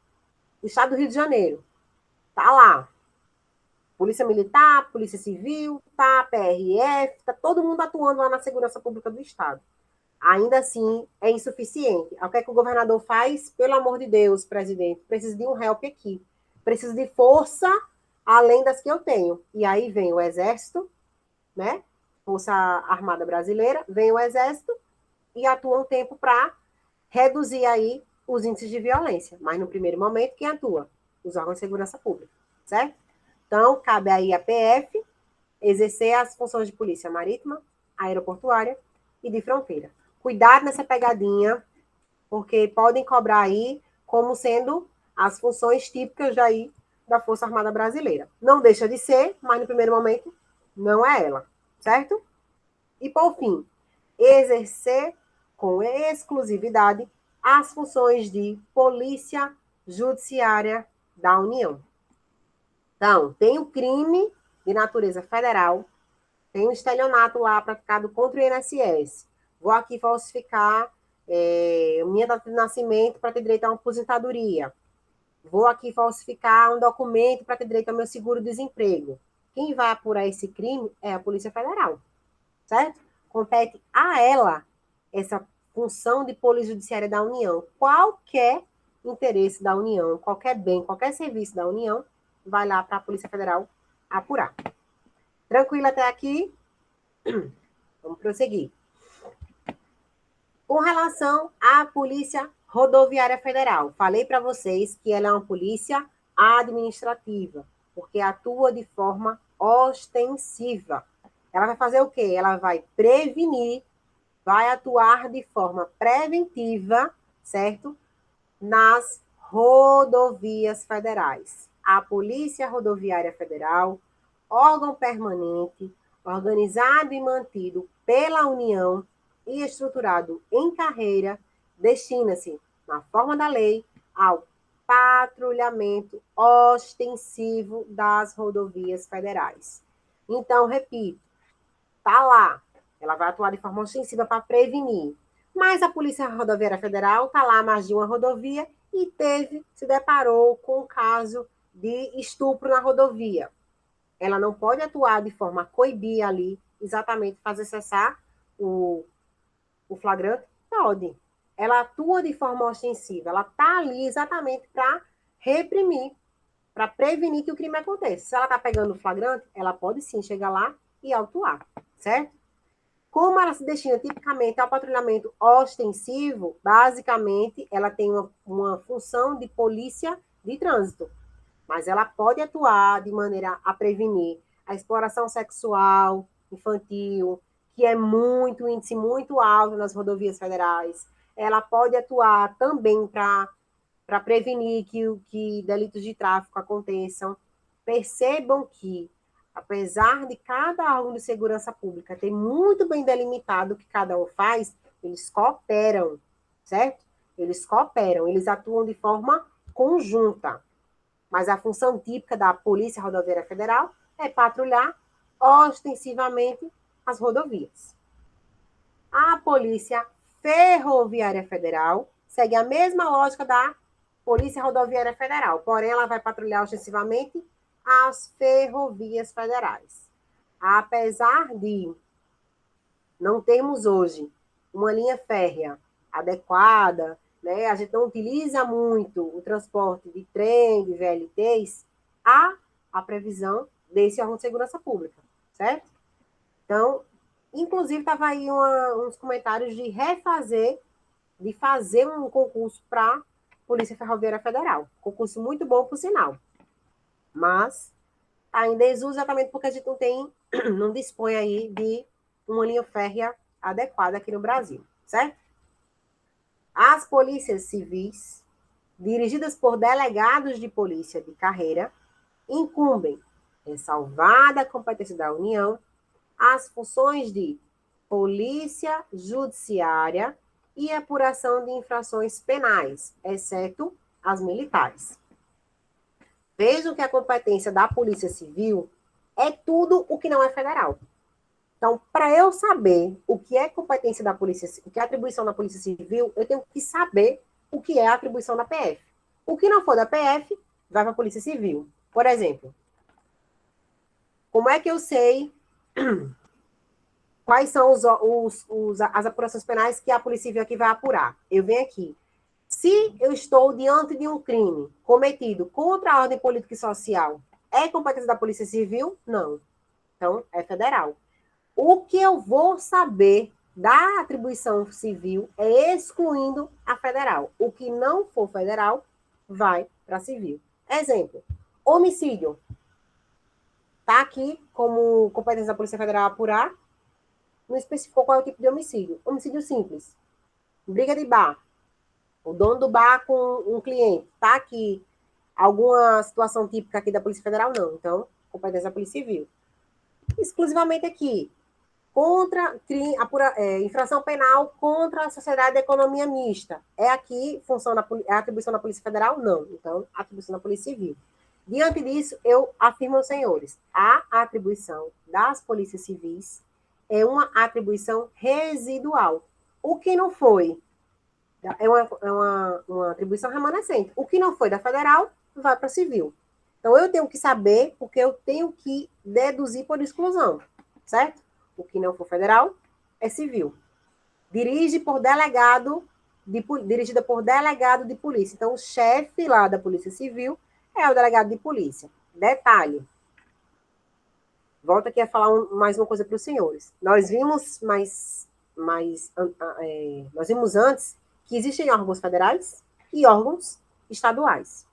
o Estado do Rio de Janeiro tá lá. Polícia Militar, Polícia Civil, tá, PRF, tá todo mundo atuando lá na segurança pública do Estado. Ainda assim, é insuficiente. O que é que o governador faz? Pelo amor de Deus, presidente, preciso de um help aqui. Preciso de força além das que eu tenho. E aí vem o Exército, né? Força Armada Brasileira, vem o Exército e atua um tempo para reduzir aí os índices de violência. Mas no primeiro momento, quem atua? Os órgãos de segurança pública, certo? Então, cabe aí a PF exercer as funções de polícia marítima, aeroportuária e de fronteira. Cuidado nessa pegadinha, porque podem cobrar aí como sendo as funções típicas daí da Força Armada Brasileira. Não deixa de ser, mas no primeiro momento não é ela, certo? E por fim, exercer com exclusividade as funções de Polícia Judiciária da União. Então, tem o crime de natureza federal, tem um estelionato lá praticado contra o INSS. Vou aqui falsificar minha data de nascimento para ter direito a uma aposentadoria. Vou aqui falsificar um documento para ter direito ao meu seguro-desemprego. Quem vai apurar esse crime é a Polícia Federal, certo? Compete a ela essa função de Polícia Judiciária da União. Qualquer interesse da União, qualquer bem, qualquer serviço da União, vai lá para a Polícia Federal apurar. Tranquilo até aqui? Vamos prosseguir. Com relação à Polícia Rodoviária Federal, falei para vocês que ela é uma polícia administrativa, porque atua de forma ostensiva. Ela vai fazer o quê? Ela vai prevenir, vai atuar de forma preventiva, certo? Nas rodovias federais. A Polícia Rodoviária Federal, órgão permanente, organizado e mantido pela União e estruturado em carreira, destina-se, na forma da lei, ao patrulhamento ostensivo das rodovias federais. Então, repito, tá lá, ela vai atuar de forma ostensiva para prevenir. Mas a Polícia Rodoviária Federal está lá mais de uma rodovia e se deparou com um caso de estupro na rodovia. Ela não pode atuar de forma a coibir ali, exatamente fazer cessar o flagrante? Pode. Ela atua de forma ostensiva, ela está ali exatamente para reprimir, para prevenir que o crime aconteça. Se ela está pegando o flagrante, ela pode sim chegar lá e autuar, certo? Como ela se destina tipicamente ao patrulhamento ostensivo, basicamente ela tem uma função de polícia de trânsito, mas ela pode atuar de maneira a prevenir a exploração sexual infantil, que é muito índice muito alto nas rodovias federais. Ela pode atuar também para prevenir que delitos de tráfico aconteçam. Percebam que apesar de cada órgão de segurança pública ter muito bem delimitado o que cada um faz, eles cooperam, certo? Eles cooperam, eles atuam de forma conjunta. Mas a função típica da Polícia Rodoviária Federal é patrulhar ostensivamente as rodovias. A Polícia Ferroviária Federal segue a mesma lógica da Polícia Rodoviária Federal, porém ela vai patrulhar ostensivamente as ferrovias federais. Apesar de não termos hoje uma linha férrea adequada, né, a gente não utiliza muito o transporte de trem, de VLTs, há a previsão desse órgão de segurança pública, certo? Então, inclusive, estava aí uns comentários de fazer um concurso para Polícia Ferroviária Federal. Concurso muito bom, por sinal. Mas está em desuso exatamente porque a gente não dispõe aí de uma linha férrea adequada aqui no Brasil, certo? As polícias civis, dirigidas por delegados de polícia de carreira, incumbem, ressalvada a competência da União, as funções de polícia judiciária e apuração de infrações penais, exceto as militares. Vejam que a competência da Polícia Civil é tudo o que não é federal. Então, para eu saber o que é competência da Polícia, o que é atribuição da Polícia Civil, eu tenho que saber o que é a atribuição da PF. O que não for da PF, vai para a Polícia Civil. Por exemplo, como é que eu sei quais são as apurações penais que a Polícia Civil aqui vai apurar? Eu venho aqui. Se eu estou diante de um crime cometido contra a ordem política e social, é competência da Polícia Civil? Não. Então, é federal. O que eu vou saber da atribuição civil é excluindo a federal. O que não for federal, vai para civil. Exemplo, homicídio. Está aqui como competência da Polícia Federal apurar, não especificou qual é o tipo de homicídio. Homicídio simples. Briga de bar. O dono do bar com um cliente. Está aqui alguma situação típica aqui da Polícia Federal? Não. Então, competência da Polícia Civil. Exclusivamente aqui. Infração penal contra a sociedade de economia mista. É aqui é a atribuição da Polícia Federal? Não. Então, atribuição da Polícia Civil. Diante disso, eu afirmo aos senhores, a atribuição das polícias civis é uma atribuição residual. O que não foi é uma atribuição remanescente. O que não foi da federal, vai para a civil. Então, eu tenho que saber, porque eu tenho que deduzir por exclusão, certo? O que não for federal é civil. Dirigida por delegado de polícia. Então, o chefe lá da Polícia Civil é o delegado de polícia. Detalhe. Volto aqui a falar mais uma coisa para os senhores. Nós vimos nós vimos antes que existem órgãos federais e órgãos estaduais.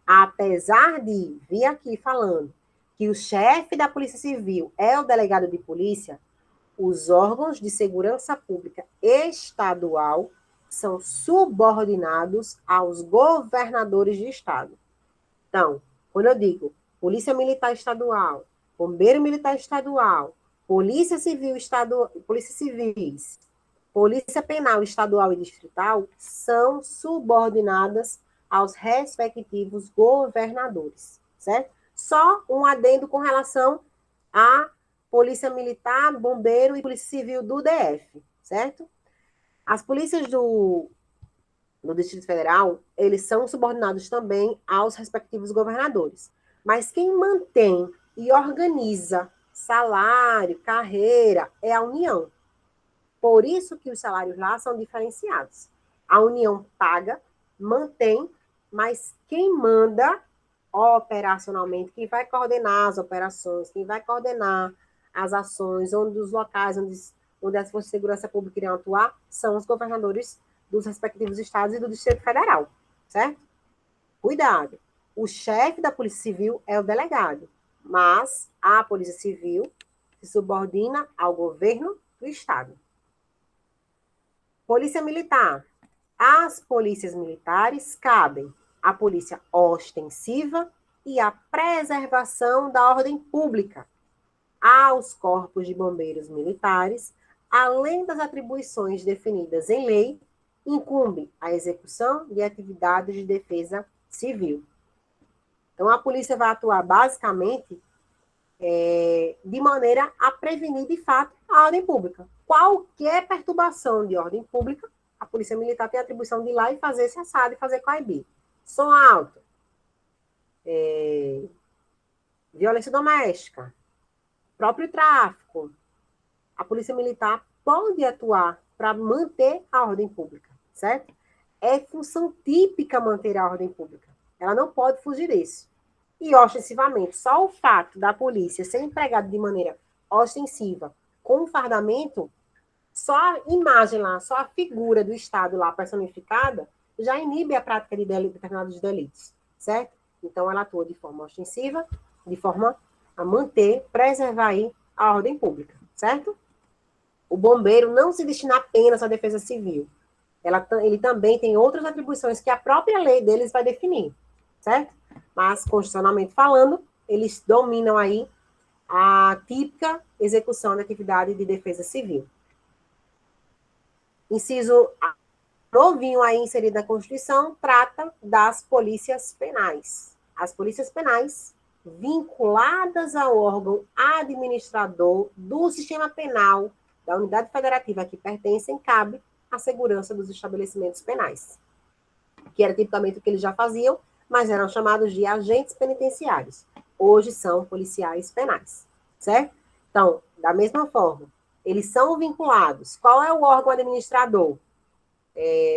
Apesar de vir aqui falando que o chefe da Polícia Civil é o delegado de polícia, os órgãos de segurança pública estadual são subordinados aos governadores de estado. Então, quando eu digo Polícia Militar Estadual, Bombeiro Militar Estadual, Polícia Civil Estadual, Polícia Civis, Polícia Penal Estadual e Distrital, são subordinadas aos respectivos governadores, certo? Só um adendo com relação à Polícia Militar, Bombeiro e Polícia Civil do DF, certo? As polícias do Distrito Federal, eles são subordinados também aos respectivos governadores. Mas quem mantém e organiza salário, carreira, é a União. Por isso que os salários lá são diferenciados. A União paga, mantém, mas quem manda operacionalmente, quem vai coordenar as operações, quem vai coordenar as ações, os locais onde as forças de segurança pública irão atuar, são os governadores dos respectivos estados e do Distrito Federal, certo? Cuidado. O chefe da Polícia Civil é o delegado, mas a Polícia Civil se subordina ao governo do estado. Polícia Militar. As polícias militares cabem a polícia ostensiva e a preservação da ordem pública. aos corpos de bombeiros militares, além das atribuições definidas em lei, incumbe a execução de atividades de defesa civil. Então, a polícia vai atuar basicamente de maneira a prevenir, de fato, a ordem pública. Qualquer perturbação de ordem pública, a polícia militar tem a atribuição de ir lá e fazer cessar e fazer coibir. Som alto, violência doméstica, próprio tráfico. A polícia militar pode atuar para manter a ordem pública, certo? É função típica manter a ordem pública. Ela não pode fugir disso. E, ostensivamente, só o fato da polícia ser empregada de maneira ostensiva, com fardamento, só a imagem lá, só a figura do Estado lá personificada, já inibe a prática de determinados delitos, certo? Então, ela atua de forma ostensiva, de forma a manter, preservar aí a ordem pública, certo? O bombeiro não se destina apenas à defesa civil. Ele também tem outras atribuições que a própria lei deles vai definir, certo? Mas, constitucionalmente falando, eles dominam aí a típica execução da atividade de defesa civil. Inciso novinho aí inserido na Constituição, trata das polícias penais. As polícias penais, vinculadas ao órgão administrador do sistema penal da unidade federativa a que pertencem, cabe a segurança dos estabelecimentos penais, que era tipicamente o que eles já faziam, mas eram chamados de agentes penitenciários. Hoje são policiais penais, certo? Então, da mesma forma, eles são vinculados. Qual é o órgão administrador?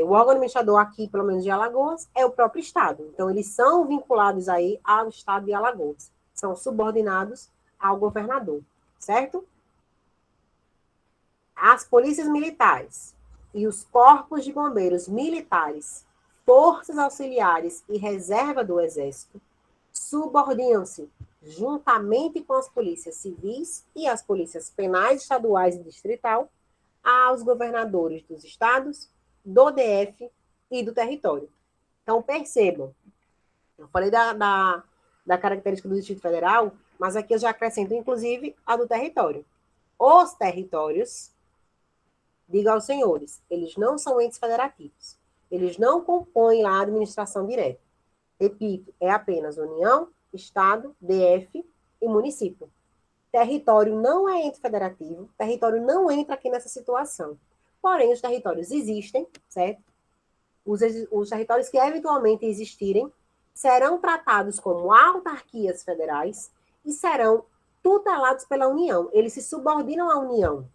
O órgão administrador aqui, pelo menos de Alagoas, é o próprio Estado. Então, eles são vinculados aí ao Estado de Alagoas. São subordinados ao governador, certo? As polícias militares e os corpos de bombeiros militares, forças auxiliares e reserva do Exército subordinam-se, juntamente com as polícias civis e as polícias penais estaduais e distrital, aos governadores dos estados, do DF e do território. Então, percebam, eu falei da característica do Distrito Federal, mas aqui eu já acrescento, inclusive, a do território. Os territórios, digo aos senhores, eles não são entes federativos. Eles não compõem lá a administração direta. Repito, é apenas União, Estado, DF e município. Território não é ente federativo, território não entra aqui nessa situação. Porém, os territórios existem, certo? Os territórios que eventualmente existirem serão tratados como autarquias federais e serão tutelados pela União. Eles se subordinam à União,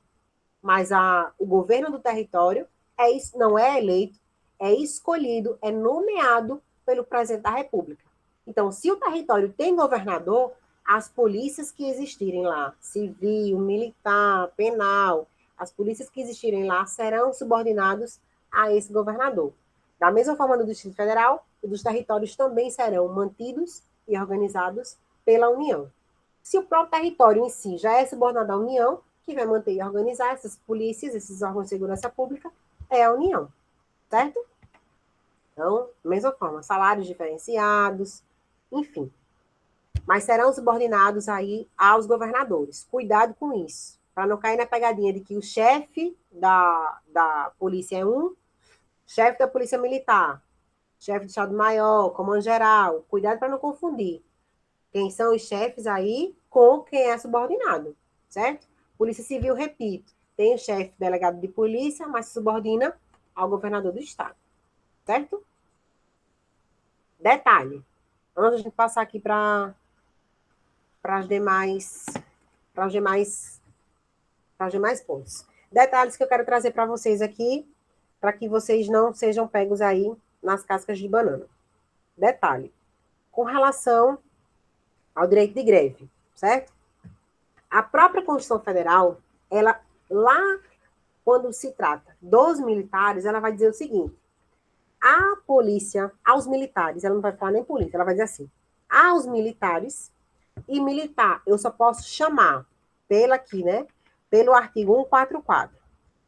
mas o governo do território não é eleito, é escolhido, é nomeado pelo presidente da República. Então, se o território tem governador, as polícias que existirem lá, civil, militar, penal, as polícias que existirem lá serão subordinados a esse governador. Da mesma forma no Distrito Federal, os territórios também serão mantidos e organizados pela União. Se o próprio território em si já é subordinado à União, que vai manter e organizar essas polícias, esses órgãos de segurança pública, é a União, certo? Então, da mesma forma, salários diferenciados, enfim. Mas serão subordinados aí aos governadores. Cuidado com isso, para não cair na pegadinha de que o chefe da polícia é chefe da polícia militar, chefe de Estado-Maior, comando-geral. Cuidado para não confundir quem são os chefes aí com quem é subordinado, certo? Polícia Civil, repito, tem o chefe delegado de polícia, mas se subordina ao governador do estado, certo? Detalhe, antes de a gente passar aqui para os demais pontos. Detalhes que eu quero trazer para vocês aqui, para que vocês não sejam pegos aí nas cascas de banana. Detalhe, com relação ao direito de greve, certo? A própria Constituição Federal, ela lá, quando se trata dos militares, ela vai dizer o seguinte: a polícia, aos militares, ela não vai falar nem polícia, ela vai dizer assim: aos militares, e militar, eu só posso chamar, pelo artigo 144,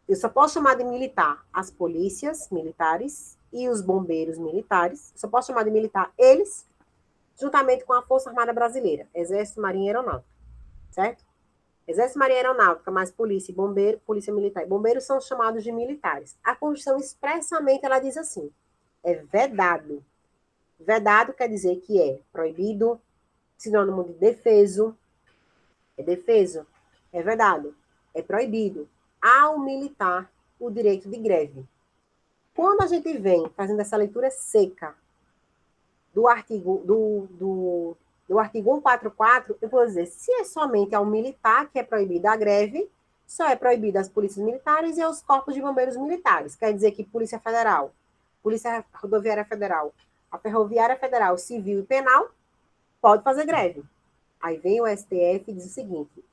eu só posso chamar de militar as polícias militares e os bombeiros militares, eu só posso chamar de militar eles, juntamente com a Força Armada Brasileira, Exército, Marinha e Aeronáutica, certo? Exército, Marinha Aeronáutica, mais polícia e bombeiro, polícia militar e bombeiros são chamados de militares. A Constituição expressamente ela diz assim: é vedado. Vedado quer dizer que é proibido, sinônimo de defeso, é defeso, é vedado, é proibido ao militar o direito de greve. Quando a gente vem fazendo essa leitura seca do artigo do artigo 144, eu vou dizer, se é somente ao militar que é proibida a greve, só é proibida às polícias militares e aos corpos de bombeiros militares. Quer dizer que Polícia Federal, Polícia Rodoviária Federal, a Ferroviária Federal, Civil e Penal, pode fazer greve. Aí vem o STF e diz o seguinte: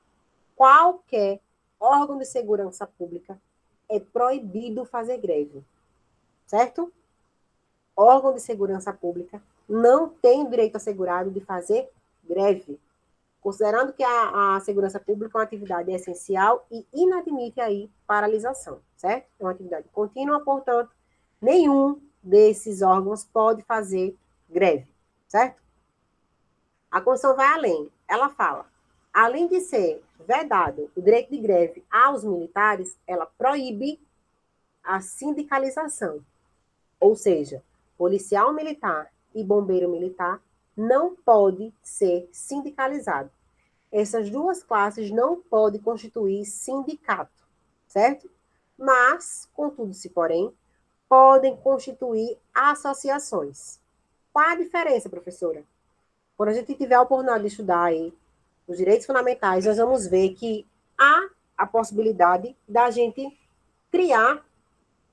qualquer órgão de segurança pública é proibido fazer greve, certo? Órgão de segurança pública não tem o direito assegurado de fazer greve, considerando que a segurança pública é uma atividade essencial e inadmite aí paralisação, certo? É uma atividade contínua, portanto, nenhum desses órgãos pode fazer greve, certo? A Constituição vai além. Ela fala, além de ser vedado o direito de greve aos militares, ela proíbe a sindicalização. Ou seja, policial militar e bombeiro militar não pode ser sindicalizado. Essas duas classes não podem constituir sindicato, certo? Mas, contudo, se porém, podem constituir associações. Qual a diferença, professora? Quando a gente tiver a oportunidade de estudar aí os direitos fundamentais, nós vamos ver que há a possibilidade da gente criar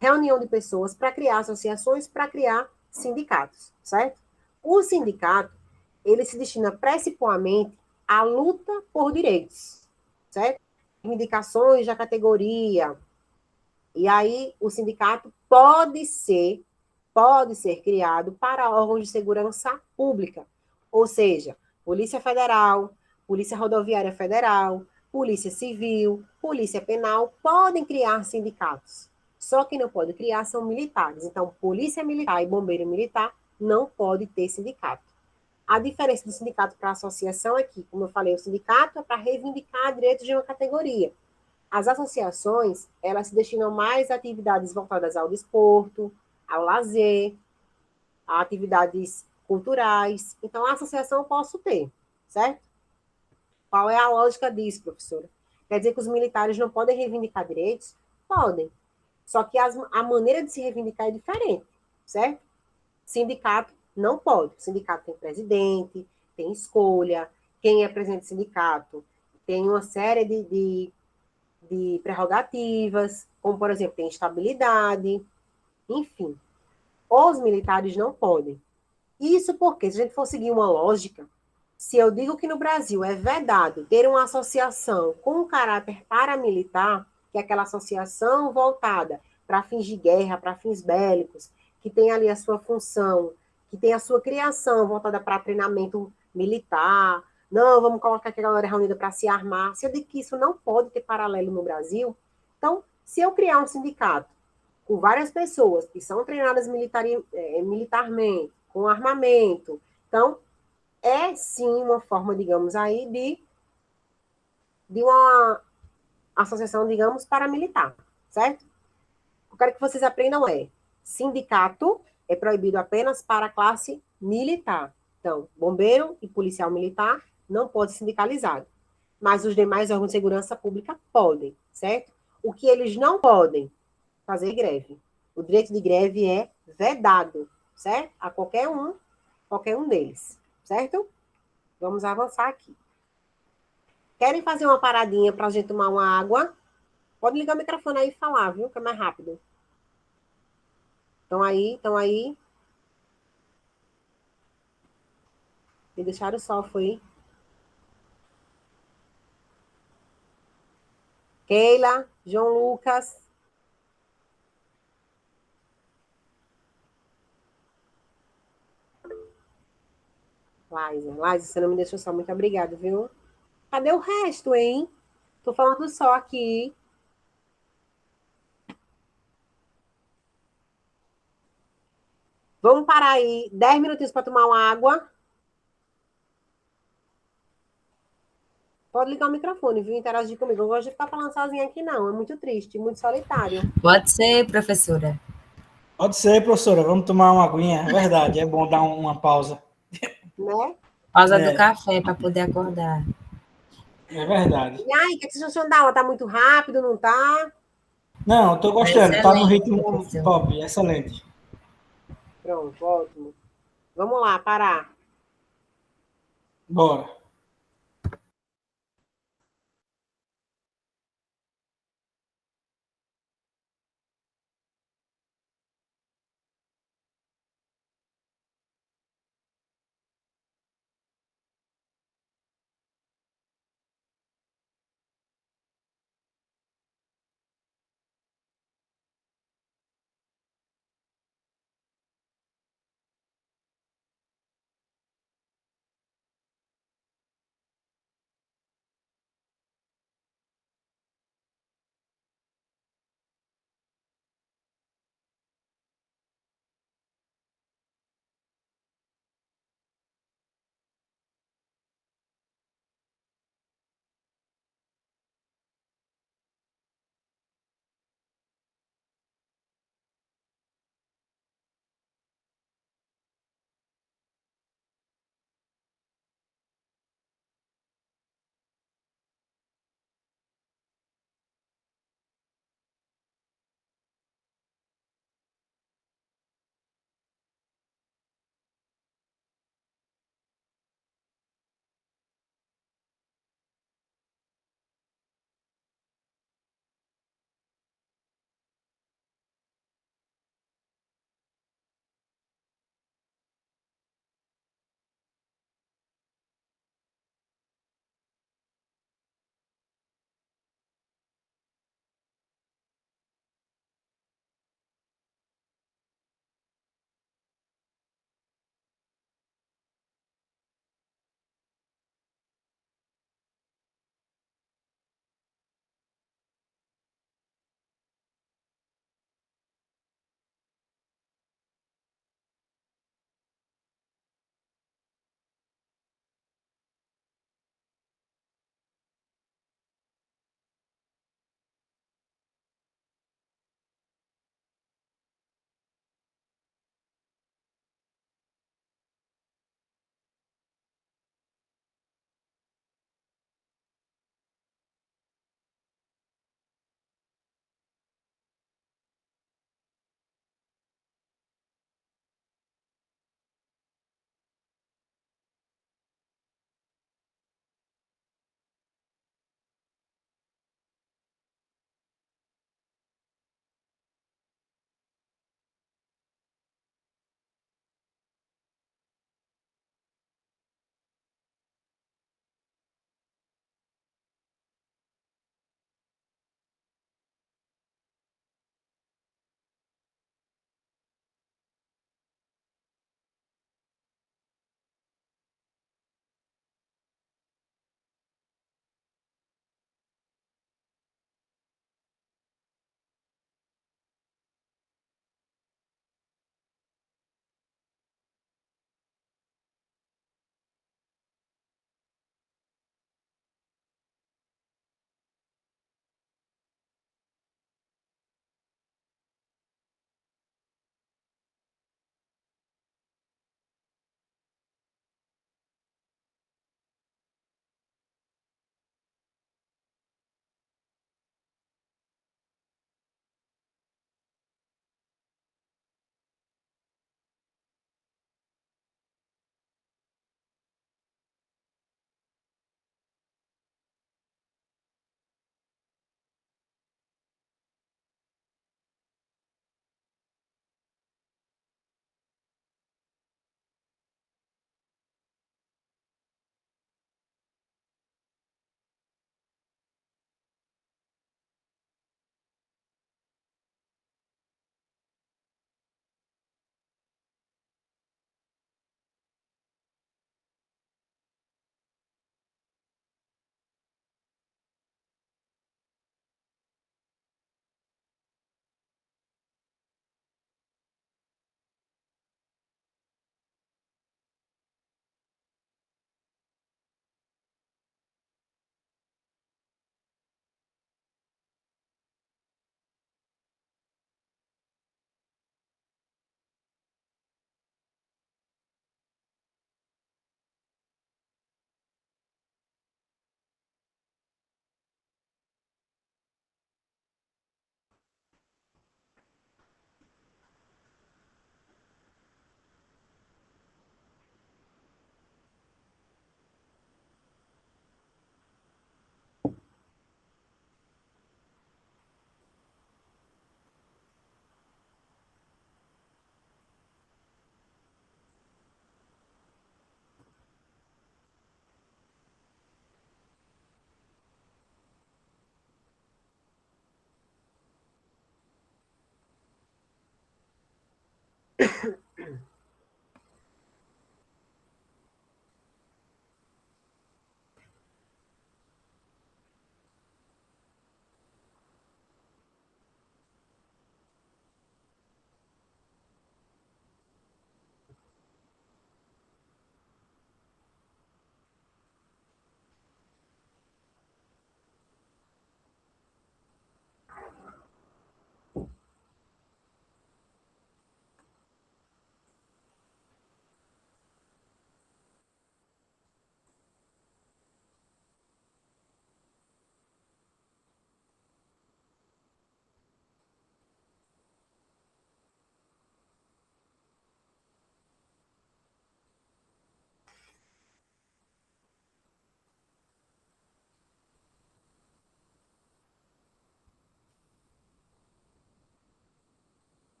reunião de pessoas para criar associações, para criar sindicatos, certo? O sindicato, ele se destina principalmente à luta por direitos, certo? Reivindicações da categoria. E aí o sindicato pode ser criado para órgãos de segurança pública, ou seja, Polícia Federal, Polícia Rodoviária Federal, Polícia Civil, Polícia Penal, podem criar sindicatos. Só que não pode criar são militares. Então, Polícia Militar e Bombeiro Militar não pode ter sindicato. A diferença do sindicato para a associação é que, como eu falei, o sindicato é para reivindicar direitos de uma categoria. As associações, elas se destinam mais a atividades voltadas ao desporto, ao lazer, a atividades culturais. Então, a associação eu posso ter, certo? Qual é a lógica disso, professora? Quer dizer que os militares não podem reivindicar direitos? Podem. Só que a maneira de se reivindicar é diferente, certo? Sindicato não pode. O sindicato tem presidente, tem escolha, quem é presidente do sindicato tem uma série de prerrogativas, como, por exemplo, tem estabilidade, enfim. Os militares não podem. Isso porque, se a gente for seguir uma lógica, se eu digo que no Brasil é vedado ter uma associação com um caráter paramilitar, que é aquela associação voltada para fins de guerra, para fins bélicos, que tem ali a sua função, que tem a sua criação voltada para treinamento militar, não, vamos colocar aqui a galera reunida para se armar. Se eu digo que isso não pode ter paralelo no Brasil, então, se eu criar um sindicato com várias pessoas que são treinadas militarmente, com armamento, então, é sim uma forma, digamos aí, de uma associação, digamos, paramilitar, certo? O que eu quero que vocês aprendam é, sindicato é proibido apenas para a classe militar. Então, bombeiro e policial militar não pode ser sindicalizado. Mas os demais órgãos de segurança pública podem, certo? O que eles não podem fazer greve. O direito de greve é vedado, certo? A qualquer um deles, certo? Vamos avançar aqui. Querem fazer uma paradinha para a gente tomar uma água? Pode ligar o microfone aí e falar, viu? Que é mais rápido. Estão aí, estão aí. Me deixaram só, foi. Keila, João Lucas. Laísa, você não me deixou só. Muito obrigada, viu? Cadê o resto, hein? Tô falando só aqui. Vamos parar aí 10 minutinhos para tomar uma água. Pode ligar o microfone, viu? Interagir comigo. Eu não gosto de ficar falando sozinha aqui, não. É muito triste, muito solitário, Pode ser, professora. Pode ser, professora. Vamos tomar uma aguinha. É verdade, é bom dar uma pausa. né? Pausa do É, café para poder acordar. é verdade. E aí, o que é que vocês estão achando da aula? Tá muito rápido, não tá? Não, eu tô gostando. Tá no Excelente, ritmo professor. top, excelente. Pronto, ótimo. Vamos lá, parar. Bora.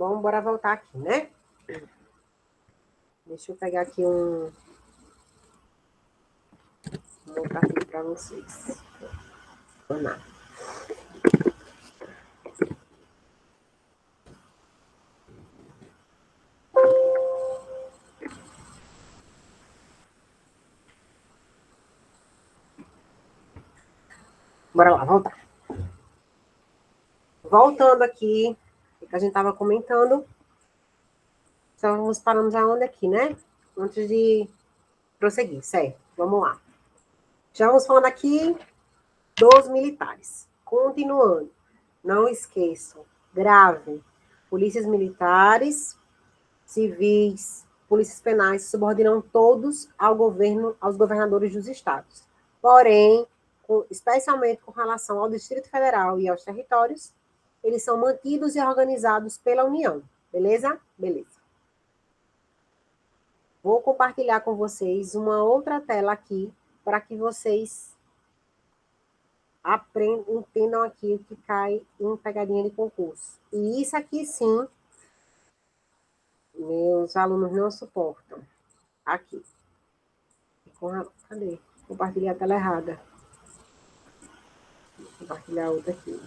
Bom, bora voltar aqui, né? Deixa eu pegar aqui vou botar aqui para vocês. Vamos lá. Bora lá, voltar. Voltando aqui, o que a gente estava comentando. Estávamos parando aonde aqui, né? Antes de prosseguir, certo? Vamos lá. Já vamos falando aqui dos militares. Continuando. Não esqueçam, grave. Polícias militares, civis, polícias penais se subordinam todos ao governo, aos governadores dos estados. Porém, especialmente com relação ao Distrito Federal e aos territórios, eles são mantidos e organizados pela União. Beleza? Beleza. Vou compartilhar com vocês uma outra tela aqui para que vocês entendam aqui o que cai em pegadinha de concurso. E isso aqui, sim, meus alunos não suportam. Aqui. Cadê? Compartilhei a tela errada. Vou compartilhar outra aqui.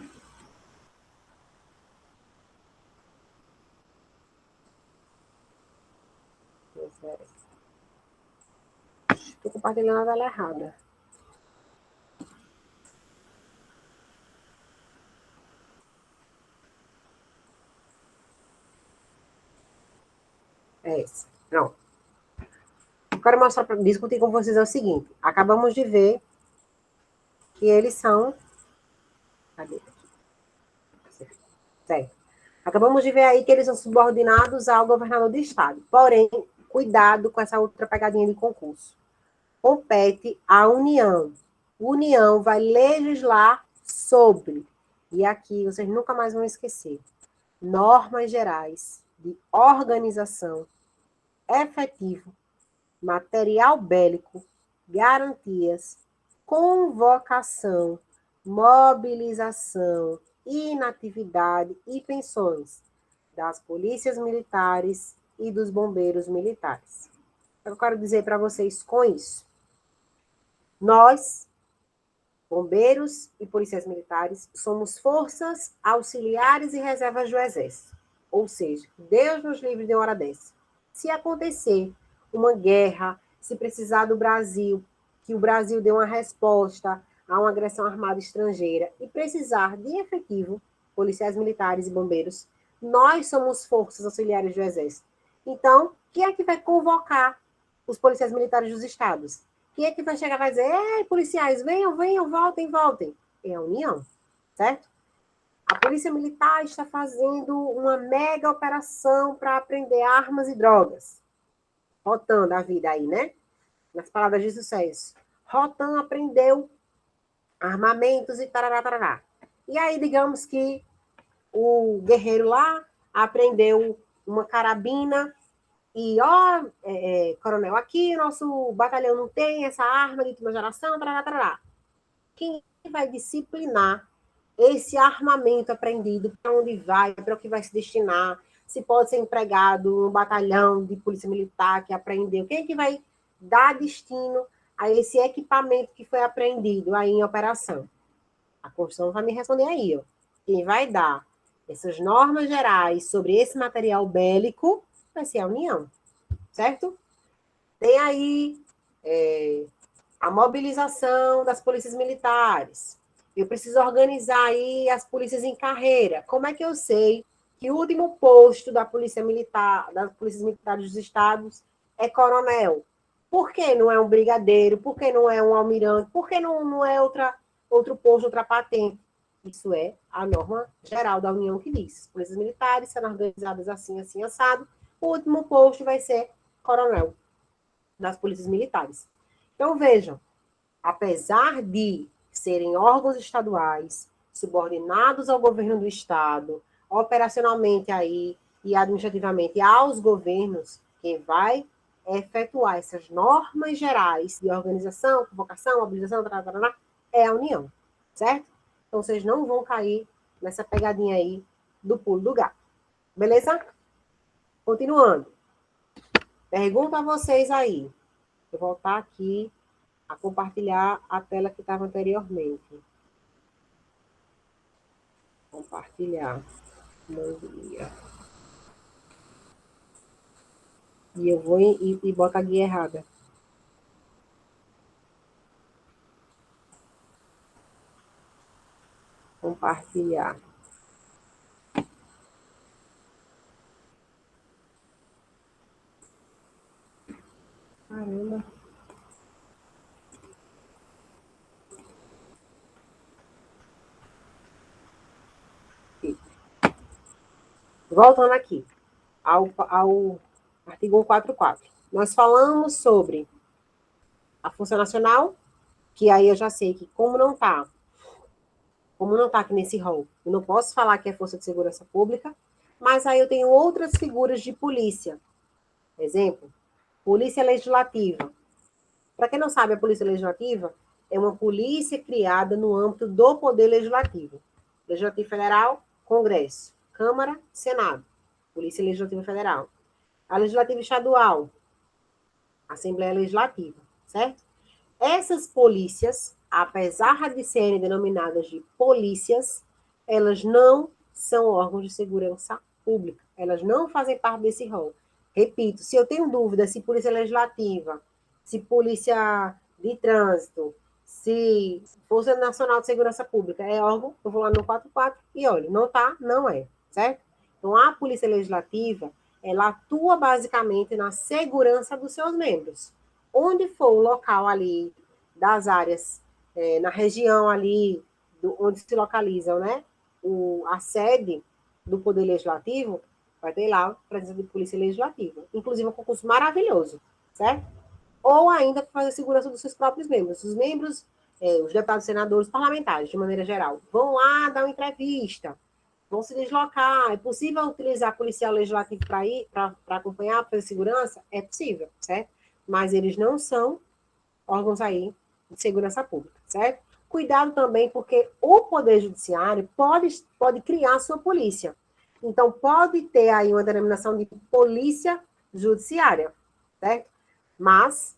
Estou compartilhando a tela errada. É essa. Pronto. Eu quero mostrar para discutir com vocês é o seguinte. Acabamos de ver que eles são... Cadê? Certo. Acabamos de ver aí que eles são subordinados ao governador do estado. Porém, cuidado com essa outra pegadinha de concurso. Compete à União. A União vai legislar sobre, e aqui vocês nunca mais vão esquecer, normas gerais de organização, efetivo, material bélico, garantias, convocação, mobilização, inatividade e pensões das polícias militares e dos bombeiros militares. Eu quero dizer para vocês com isso. Nós, bombeiros e policiais militares, somos forças auxiliares e reservas do Exército. Ou seja, Deus nos livre de uma hora dessa. Se acontecer uma guerra, se precisar do Brasil, que o Brasil dê uma resposta a uma agressão armada estrangeira e precisar de efetivo, policiais militares e bombeiros, nós somos forças auxiliares do Exército. Então, quem é que vai convocar os policiais militares dos estados? Quem é que vai chegar e vai dizer, ei, policiais, venham, venham, voltem, voltem? É a União, certo? A Polícia Militar está fazendo uma mega operação para apreender armas e drogas. Rotan da vida aí, né? Nas palavras de sucesso. Rotan aprendeu armamentos e tarará, tarará. E aí, digamos que o guerreiro lá aprendeu uma carabina e, coronel, aqui nosso batalhão não tem essa arma de última geração, tarará, tarará. Quem vai disciplinar esse armamento aprendido, para onde vai, para o que vai se destinar, se pode ser empregado no batalhão de polícia militar que aprendeu, quem é que vai dar destino a esse equipamento que foi aprendido aí em operação? A Constituição vai me responder aí, ó. Quem vai dar essas normas gerais sobre esse material bélico vai ser a União, certo? Tem aí a mobilização das polícias militares. Eu preciso organizar aí as polícias em carreira. Como é que eu sei que o último posto da polícia militar, das polícias militares dos estados é coronel? Por que não é um brigadeiro? Por que não é um almirante? Por que não é outro posto, outra patente? Isso é a norma geral da União que diz. As polícias militares serão organizadas assim, assim, assado. O último posto vai ser coronel das polícias militares. Então, vejam, apesar de serem órgãos estaduais, subordinados ao governo do estado, operacionalmente aí e administrativamente aos governos, quem vai efetuar essas normas gerais de organização, convocação, mobilização, é a União, certo? Então, vocês não vão cair nessa pegadinha aí do pulo do gato. Beleza? Continuando. Pergunto a vocês aí. Vou voltar aqui a compartilhar a tela que estava anteriormente. Compartilhar. Manguia. E eu vou e boto a guia errada. Compartilhar. Caramba. Voltando aqui ao artigo 144. Nós falamos sobre a Força Nacional, que aí eu já sei que como não está aqui nesse rol, eu não posso falar que é Força de Segurança Pública, mas aí eu tenho outras figuras de polícia. Exemplo, Polícia Legislativa. Para quem não sabe, a Polícia Legislativa é uma polícia criada no âmbito do Poder Legislativo. Legislativo Federal, Congresso, Câmara, Senado. Polícia Legislativa Federal. A Legislativa Estadual, Assembleia Legislativa, certo? Essas polícias, apesar de serem denominadas de polícias, elas não são órgãos de segurança pública. Elas não fazem parte desse rol. Repito, se eu tenho dúvida se Polícia Legislativa, se Polícia de Trânsito, se Força Nacional de Segurança Pública é órgão, eu vou lá no 44 e olha, não tá, não é, certo? Então, a Polícia Legislativa, ela atua basicamente na segurança dos seus membros. Onde for o local ali das áreas, na região ali, onde se localizam, né, a sede do Poder Legislativo, vai ter lá a presença de Polícia Legislativa. Inclusive, um concurso maravilhoso, certo? Ou ainda fazer a segurança dos seus próprios membros. Os membros, os deputados, senadores, parlamentares, de maneira geral, vão lá dar uma entrevista, vão se deslocar. É possível utilizar policial legislativo para ir, para acompanhar, para fazer segurança? É possível, certo? Mas eles não são órgãos aí de segurança pública, certo? Cuidado também, porque o Poder Judiciário pode criar sua polícia. Então, pode ter aí uma denominação de polícia judiciária, certo? Mas,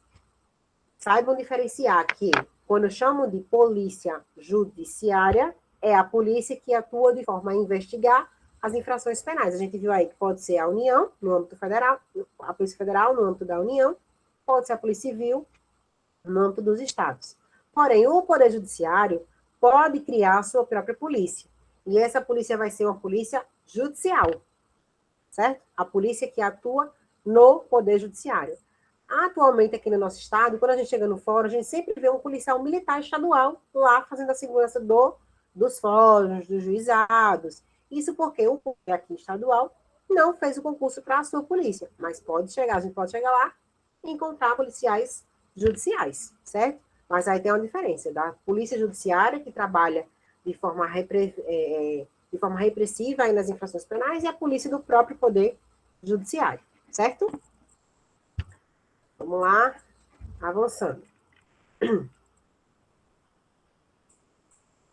saibam diferenciar que, quando eu chamo de polícia judiciária, é a polícia que atua de forma a investigar as infrações penais. A gente viu aí que pode ser a União, no âmbito federal, a Polícia Federal, no âmbito da União, pode ser a Polícia Civil, no âmbito dos estados. Porém, o Poder Judiciário pode criar a sua própria polícia. E essa polícia vai ser uma polícia judicial, certo? A polícia que atua no Poder Judiciário. Atualmente, aqui no nosso estado, quando a gente chega no fórum, a gente sempre vê um policial militar estadual lá fazendo a segurança dos fóruns, dos juizados. Isso porque o poder aqui estadual não fez o concurso para a sua polícia, mas a gente pode chegar lá e encontrar policiais judiciais, certo? Mas aí tem uma diferença da polícia judiciária, que trabalha de forma repressiva aí nas infrações penais, e a polícia do próprio Poder Judiciário, certo? Vamos lá, avançando.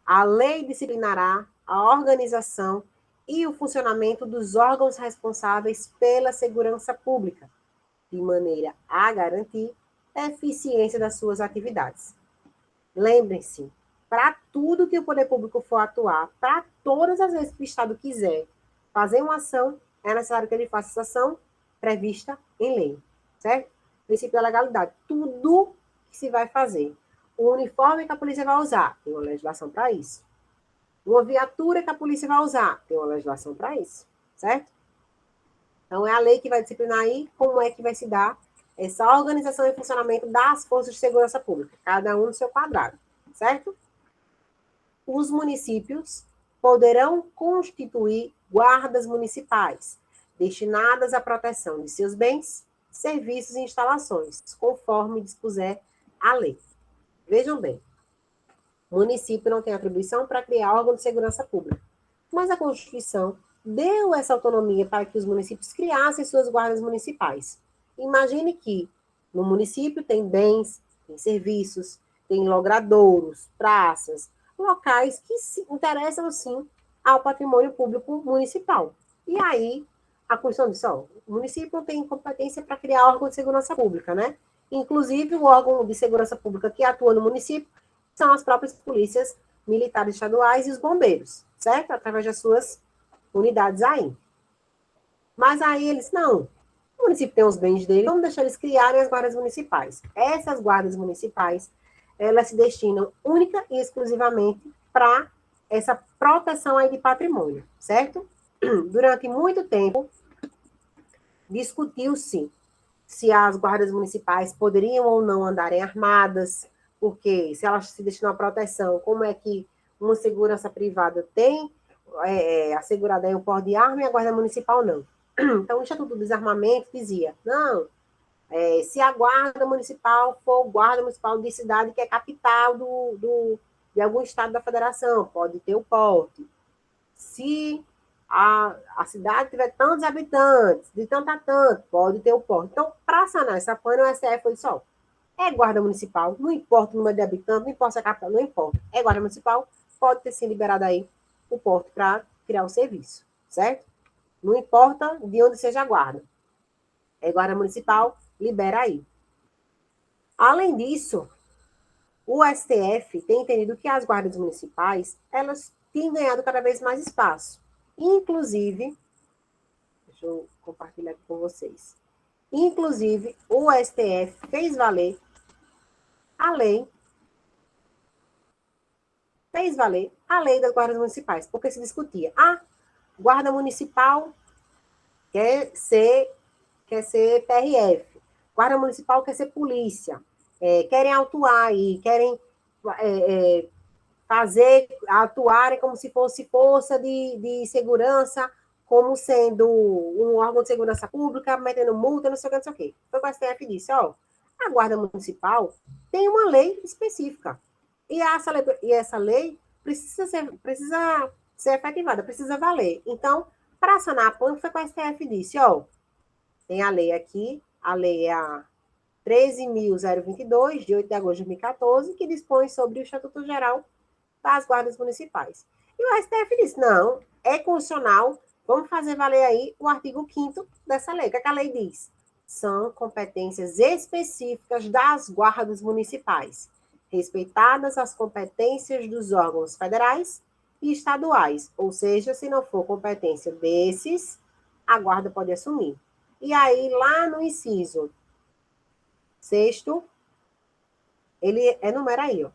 A lei disciplinará a organização e o funcionamento dos órgãos responsáveis pela segurança pública, de maneira a garantir a eficiência das suas atividades. Lembrem-se, para tudo que o poder público for atuar, para todas as vezes que o Estado quiser fazer uma ação, é necessário que ele faça essa ação prevista em lei, certo? Princípio da legalidade. Tudo que se vai fazer. O uniforme que a polícia vai usar, tem uma legislação para isso. Uma viatura que a polícia vai usar, tem uma legislação para isso, certo? Então, é a lei que vai disciplinar aí como é que vai se dar essa organização e funcionamento das forças de segurança pública, cada um no seu quadrado, certo? Os municípios poderão constituir guardas municipais, destinadas à proteção de seus bens, serviços e instalações, conforme dispuser a lei. Vejam bem, o município não tem atribuição para criar órgão de segurança pública, mas a Constituição deu essa autonomia para que os municípios criassem suas guardas municipais. Imagine que no município tem bens, tem serviços, tem logradouros, praças, locais que se interessam, sim, ao patrimônio público municipal. E aí, a Constituição diz, o município não tem competência para criar órgão de segurança pública, né? Inclusive, o órgão de segurança pública que atua no município são as próprias polícias militares estaduais e os bombeiros, certo? Através das suas unidades aí. Mas aí eles, não, o município tem os bens dele, vamos deixar eles criarem as guardas municipais. Essas guardas municipais, elas se destinam única e exclusivamente para essa proteção aí de patrimônio, certo? Durante muito tempo, discutiu-se se as guardas municipais poderiam ou não andarem armadas, porque se elas se destinam à proteção, como é que uma segurança privada tem assegurada aí o porte de arma e a guarda municipal não? Então, o Estatuto do Desarmamento dizia, não, se a guarda municipal for guarda municipal de cidade que é capital de algum estado da federação, pode ter o porte. Se a cidade tiver tantos habitantes, de tanto a tanto, pode ter o porte. Então, para sanar essa pane, o STF foi só, é guarda municipal, não importa o número de habitantes, não importa se é capital, não importa. É guarda municipal, pode ter sido liberado aí o porte para criar o serviço, certo? Não importa de onde seja a guarda. É guarda municipal, libera aí. Além disso, o STF tem entendido que as guardas municipais, elas têm ganhado cada vez mais espaço. Inclusive, deixa eu compartilhar aqui com vocês. Inclusive, o STF fez valer a lei das guardas municipais, porque se discutia, guarda municipal quer ser PRF, guarda municipal quer ser polícia, querem atuar aí, querem atuarem como se fosse força de segurança, como sendo um órgão de segurança pública, metendo multa, não sei o que, não sei o que. Foi o que o STF disse, a guarda municipal tem uma lei específica. E essa lei precisa ser efetivada, precisa valer. Então, para sanar a pane, foi o que o STF disse, tem a lei aqui, a lei é a 13.022, de 8 de agosto de 2014, que dispõe sobre o Estatuto Geral das Guardas Municipais. E o STF disse, não, é constitucional, vamos fazer valer aí o artigo 5º dessa lei. O que a lei diz? São competências específicas das guardas municipais, respeitadas as competências dos órgãos federais e estaduais, ou seja, se não for competência desses, a guarda pode assumir. E aí, lá no inciso 6º, ele enumera aí,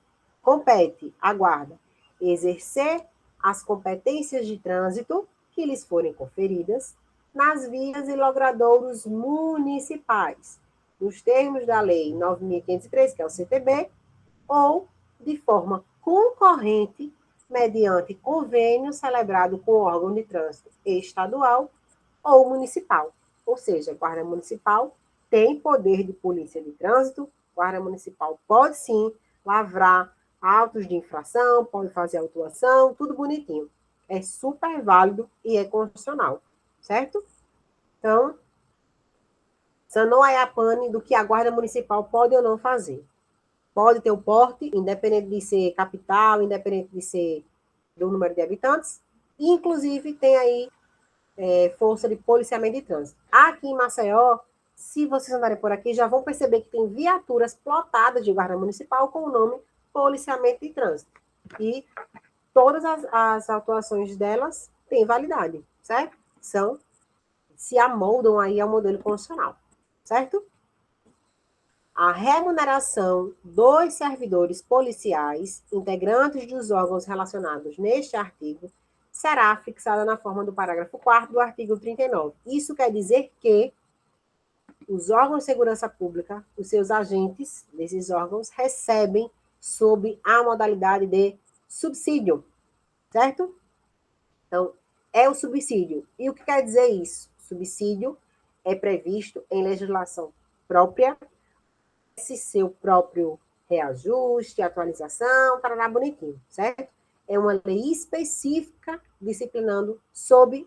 compete à guarda exercer as competências de trânsito que lhes forem conferidas nas vias e logradouros municipais, nos termos da Lei 9.503, que é o CTB, ou de forma concorrente, mediante convênio celebrado com o órgão de trânsito estadual ou municipal. Ou seja, a Guarda Municipal tem poder de polícia de trânsito, Guarda Municipal pode sim lavrar autos de infração, pode fazer autuação, tudo bonitinho. É super válido e é constitucional, certo? Então, sanou aí a pane do que a Guarda Municipal pode ou não fazer. Pode ter o porte, independente de ser capital, independente de ser do número de habitantes, e, inclusive, tem aí força de policiamento de trânsito. Aqui em Maceió, se vocês andarem por aqui, já vão perceber que tem viaturas plotadas de guarda municipal com o nome policiamento de trânsito. E todas as autuações delas têm validade, certo? Se amoldam aí ao modelo constitucional, certo? A remuneração dos servidores policiais, integrantes dos órgãos relacionados neste artigo, será fixada na forma do parágrafo 4º do artigo 39. Isso quer dizer que os órgãos de segurança pública, os seus agentes desses órgãos, recebem sob a modalidade de subsídio, certo? Então, é o subsídio. E o que quer dizer isso? Subsídio é previsto em legislação própria, esse seu próprio reajuste, atualização, tarará bonitinho, certo? É uma lei específica disciplinando sobre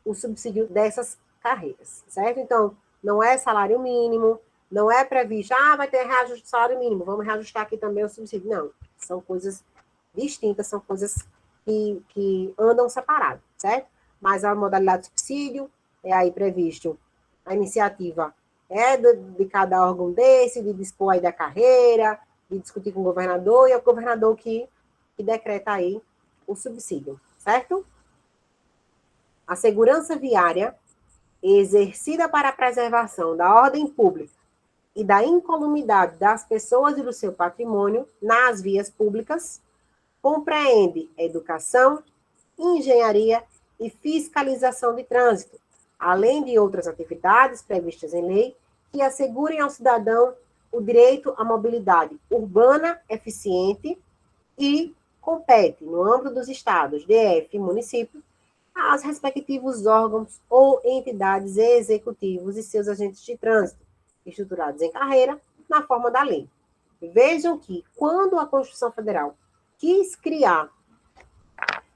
o subsídio dessas carreiras, certo? Então, não é salário mínimo, não é previsto, vai ter reajuste do salário mínimo, vamos reajustar aqui também o subsídio. Não, são coisas distintas, são coisas que andam separadas, certo? Mas a modalidade de subsídio é aí previsto a iniciativa de cada órgão desse, de dispor aí da carreira, de discutir com o governador, e é o governador que decreta aí o subsídio, certo? A segurança viária, exercida para a preservação da ordem pública e da incolumidade das pessoas e do seu patrimônio nas vias públicas, compreende educação, engenharia e fiscalização de trânsito, além de outras atividades previstas em lei que assegurem ao cidadão o direito à mobilidade urbana eficiente e compete, no âmbito dos estados, DF e município, aos respectivos órgãos ou entidades executivos e seus agentes de trânsito, estruturados em carreira, na forma da lei. Vejam que, quando a Constituição Federal quis criar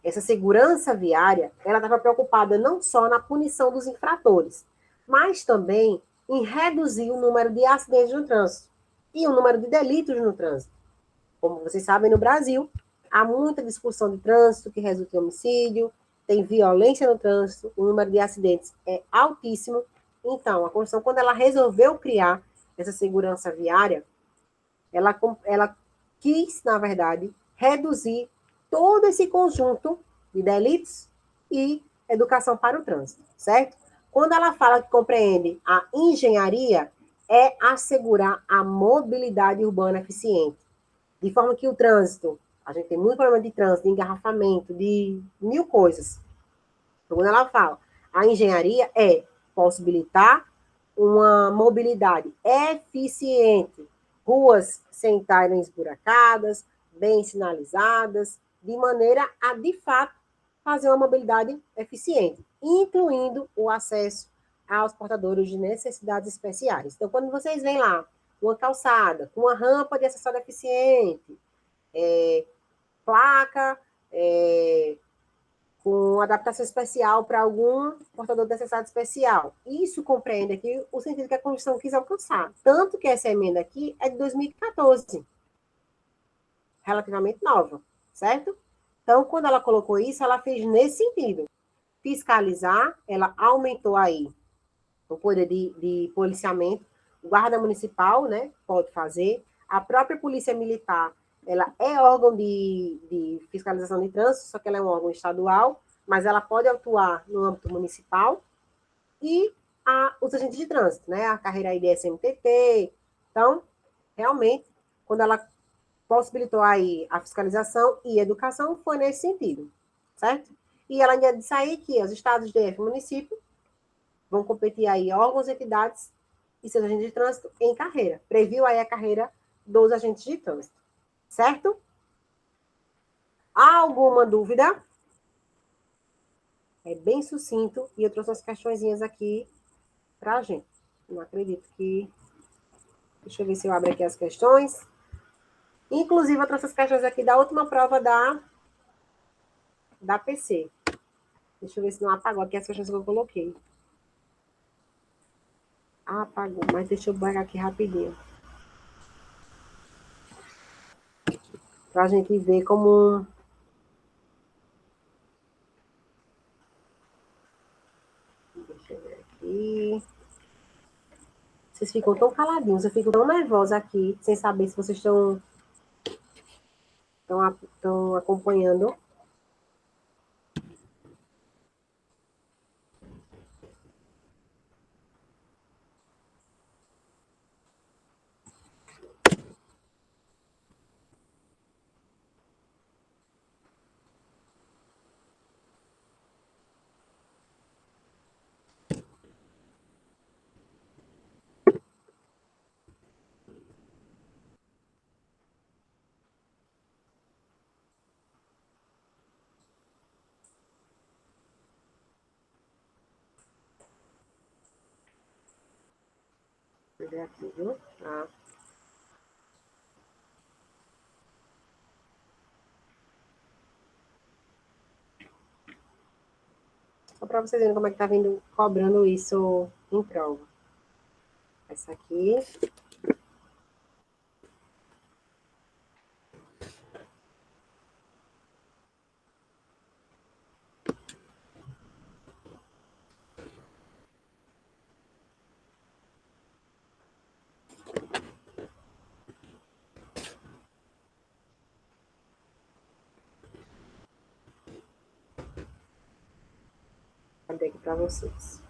essa segurança viária, ela estava preocupada não só na punição dos infratores, mas também em reduzir o número de acidentes no trânsito e o número de delitos no trânsito. Como vocês sabem, no Brasil, há muita discussão de trânsito que resulta em homicídio, tem violência no trânsito, o número de acidentes é altíssimo. Então, a Constituição, quando ela resolveu criar essa segurança viária, ela quis, na verdade, reduzir todo esse conjunto de delitos e educação para o trânsito, certo? Quando ela fala que compreende a engenharia, é assegurar a mobilidade urbana eficiente, de forma que o trânsito, a gente tem muito problema de trânsito, de engarrafamento, de mil coisas. Então, quando ela fala, a engenharia é possibilitar uma mobilidade eficiente, ruas sem estarem esburacadas, bem sinalizadas, de maneira a, de fato, fazer uma mobilidade eficiente, incluindo o acesso aos portadores de necessidades especiais. Então, quando vocês veem lá uma calçada com uma rampa de acessório eficiente, placa, com adaptação especial para algum portador de necessidade especial. Isso compreende aqui o sentido que a Constituição quis alcançar. Tanto que essa emenda aqui é de 2014, relativamente nova, certo? Então, quando ela colocou isso, ela fez nesse sentido. Fiscalizar, ela aumentou aí o poder de policiamento. O guarda municipal, né, pode fazer. A própria polícia militar, ela é órgão de fiscalização de trânsito, só que ela é um órgão estadual, mas ela pode atuar no âmbito municipal. E os agentes de trânsito, né, a carreira aí de SMTT. Então, realmente, quando ela possibilitou aí a fiscalização e educação, foi nesse sentido, certo? E ela ainda disse aí que os estados, DF e município vão competir aí órgãos, entidades e seus agentes de trânsito em carreira. Previu aí a carreira dos agentes de trânsito, certo? Há alguma dúvida? É bem sucinto e eu trouxe umas questõezinhas aqui para a gente. Não acredito que... Deixa eu ver se eu abro aqui as questões. Inclusive, eu trouxe as questões aqui da última prova da PC. Deixa eu ver se não apagou aqui as questões que eu coloquei. Apagou, mas deixa eu pegar aqui rapidinho. Para a gente ver como... Deixa eu ver aqui. Vocês ficam tão caladinhos, eu fico tão nervosa aqui, sem saber se vocês estão acompanhando. Deixa eu ver aqui, viu? Tá. Só para vocês verem como é que tá vindo cobrando isso em prova. Essa aqui. Vou abrir aqui para vocês.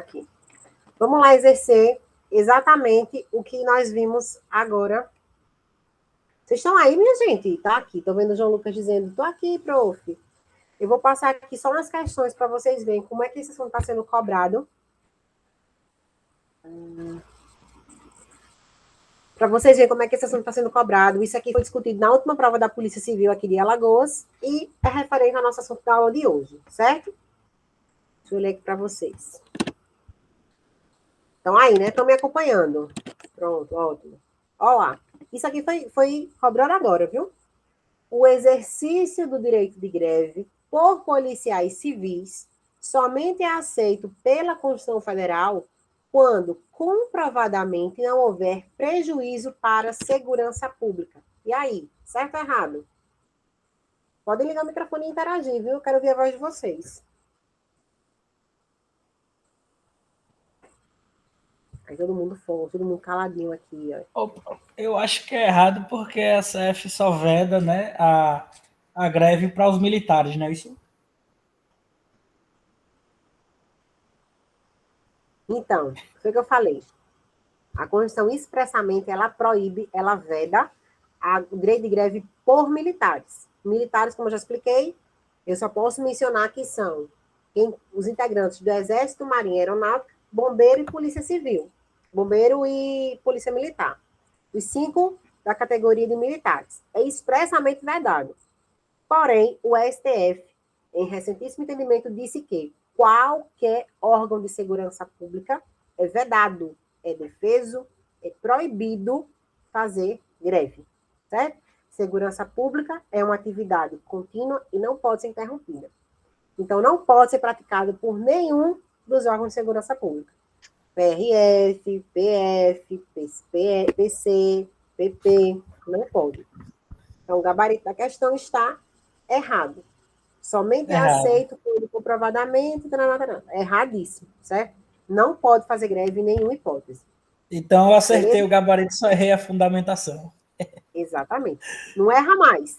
aqui. Vamos lá exercer exatamente o que nós vimos agora. Vocês estão aí, minha gente? Tá aqui. Estou vendo o João Lucas dizendo, estou aqui, prof. Eu vou passar aqui só umas questões para vocês verem como é que esse assunto está sendo cobrado. Para vocês verem como é que esse assunto está sendo cobrado. Isso aqui foi discutido na última prova da Polícia Civil aqui de Alagoas e é referente ao nosso assunto da aula de hoje, certo? Deixa eu ler aqui para vocês. Então, aí, né? Estão me acompanhando. Pronto, ótimo. Olha lá. Isso aqui foi cobrado agora, viu? O exercício do direito de greve por policiais civis somente é aceito pela Constituição Federal quando comprovadamente não houver prejuízo para a segurança pública. E aí, certo ou errado? Podem ligar o microfone e interagir, viu? Eu quero ouvir a voz de vocês. Aí todo mundo caladinho aqui, ó. Opa, eu acho que é errado porque a SF só veda, né, a greve para os militares, não é isso? Então, foi o que eu falei. A Constituição expressamente, ela proíbe, ela veda o direito de greve por militares. Militares, como eu já expliquei, eu só posso mencionar que são os integrantes do Exército, Marinha Aeronáutica, Bombeiro e Polícia Civil. Bombeiro e Polícia Militar. Os 5 da categoria de militares. É expressamente vedado. Porém, o STF, em recentíssimo entendimento, disse que qualquer órgão de segurança pública é vedado, é defeso, é proibido fazer greve, certo? Segurança pública é uma atividade contínua e não pode ser interrompida. Então, não pode ser praticado por nenhum dos órgãos de segurança pública. PRF, PF, PC, PP, não pode. Então, o gabarito da questão está errado. Somente é aceito quando comprovadamente, erradíssimo, certo? Não pode fazer greve em nenhuma hipótese. Então eu acertei o gabarito, só errei a fundamentação. Exatamente. Não erra mais.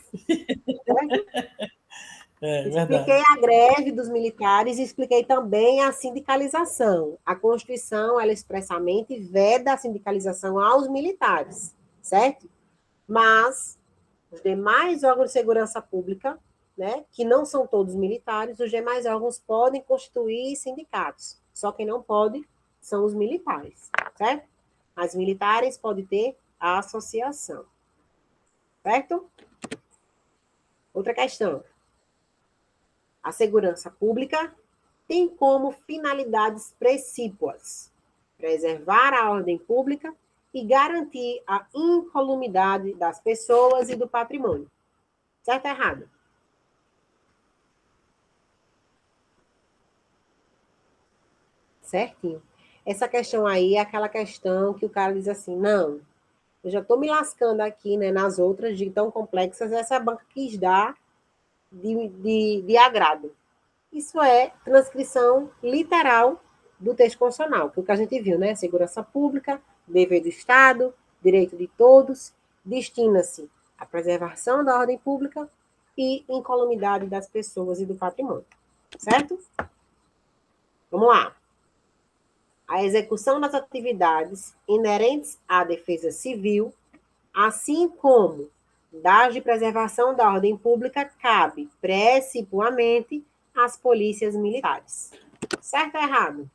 Certo? Expliquei a greve dos militares e expliquei também a sindicalização. A Constituição, ela expressamente veda a sindicalização aos militares, certo? Mas os demais órgãos de segurança pública, né, que não são todos militares, os demais órgãos podem constituir sindicatos. Só quem não pode são os militares, certo? As militares podem ter a associação. Certo? Outra questão. A segurança pública tem como finalidades precípuas preservar a ordem pública e garantir a incolumidade das pessoas e do patrimônio. Certo ou errado? Certinho. Essa questão aí é aquela questão que o cara diz assim, não, eu já estou me lascando aqui, né, nas outras de tão complexas, essa banca quis dar de agrado. Isso é transcrição literal do texto constitucional, que é o que a gente viu, né? Segurança pública, dever do Estado, direito de todos, destina-se à preservação da ordem pública e incolumidade das pessoas e do patrimônio. Certo? Vamos lá. A execução das atividades inerentes à defesa civil, assim como das de preservação da ordem pública, cabe precipuamente às polícias militares. Certo ou errado?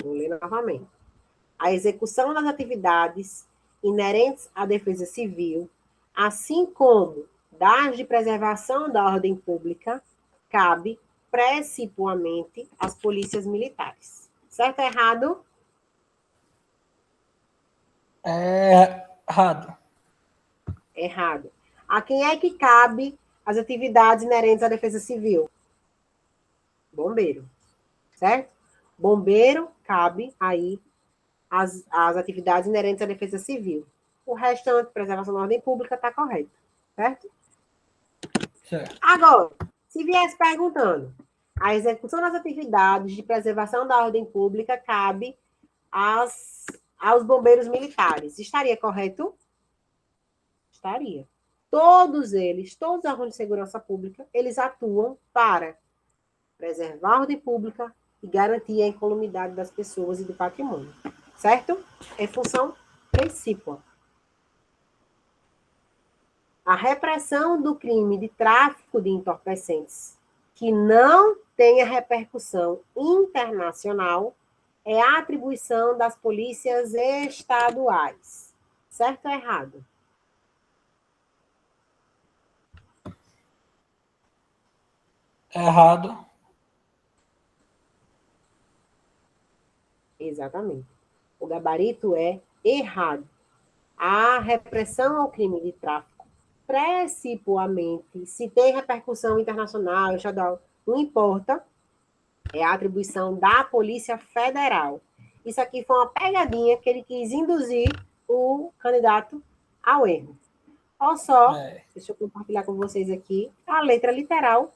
Vou ler novamente. A execução das atividades inerentes à defesa civil, assim como das de preservação da ordem pública, cabe precipuamente às polícias militares. Certo ou errado? Errado. Errado. A quem é que cabe as atividades inerentes à defesa civil? Bombeiro. Certo? Bombeiro cabe aí as atividades inerentes à defesa civil. O restante, preservação da ordem pública, está correto. Certo? Certo. Agora, se viesse perguntando, a execução das atividades de preservação da ordem pública cabe aos bombeiros militares. Estaria correto? Estaria. Todos eles, todos os órgãos de segurança pública, eles atuam para preservar a ordem pública e garantir a incolumidade das pessoas e do patrimônio. Certo? É função principal. A repressão do crime de tráfico de entorpecentes, que não tenha repercussão internacional, é a atribuição das polícias estaduais. Certo ou errado? Errado. Exatamente. O gabarito é errado. A repressão ao crime de tráfico, principalmente, se tem repercussão internacional, estadual, não importa, é a atribuição da Polícia Federal. Isso aqui foi uma pegadinha que ele quis induzir o candidato ao erro. Olha só, deixa eu compartilhar com vocês aqui a letra literal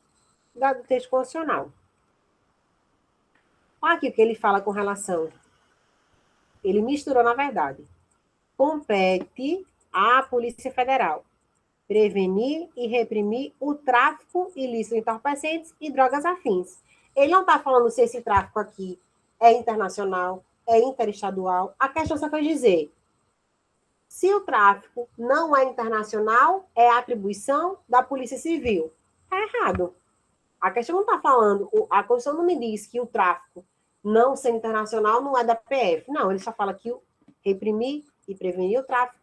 do texto constitucional. Olha aqui o que ele fala com relação. Ele misturou, na verdade. Compete à Polícia Federal prevenir e reprimir o tráfico ilícito de entorpecentes e drogas afins. Ele não está falando se esse tráfico aqui é internacional, é interestadual. A questão só foi dizer, se o tráfico não é internacional, é atribuição da Polícia Civil. Está errado. A questão não está falando, a Constituição não me diz que o tráfico não sendo internacional não é da PF. Não, ele só fala que o reprimir e prevenir o tráfico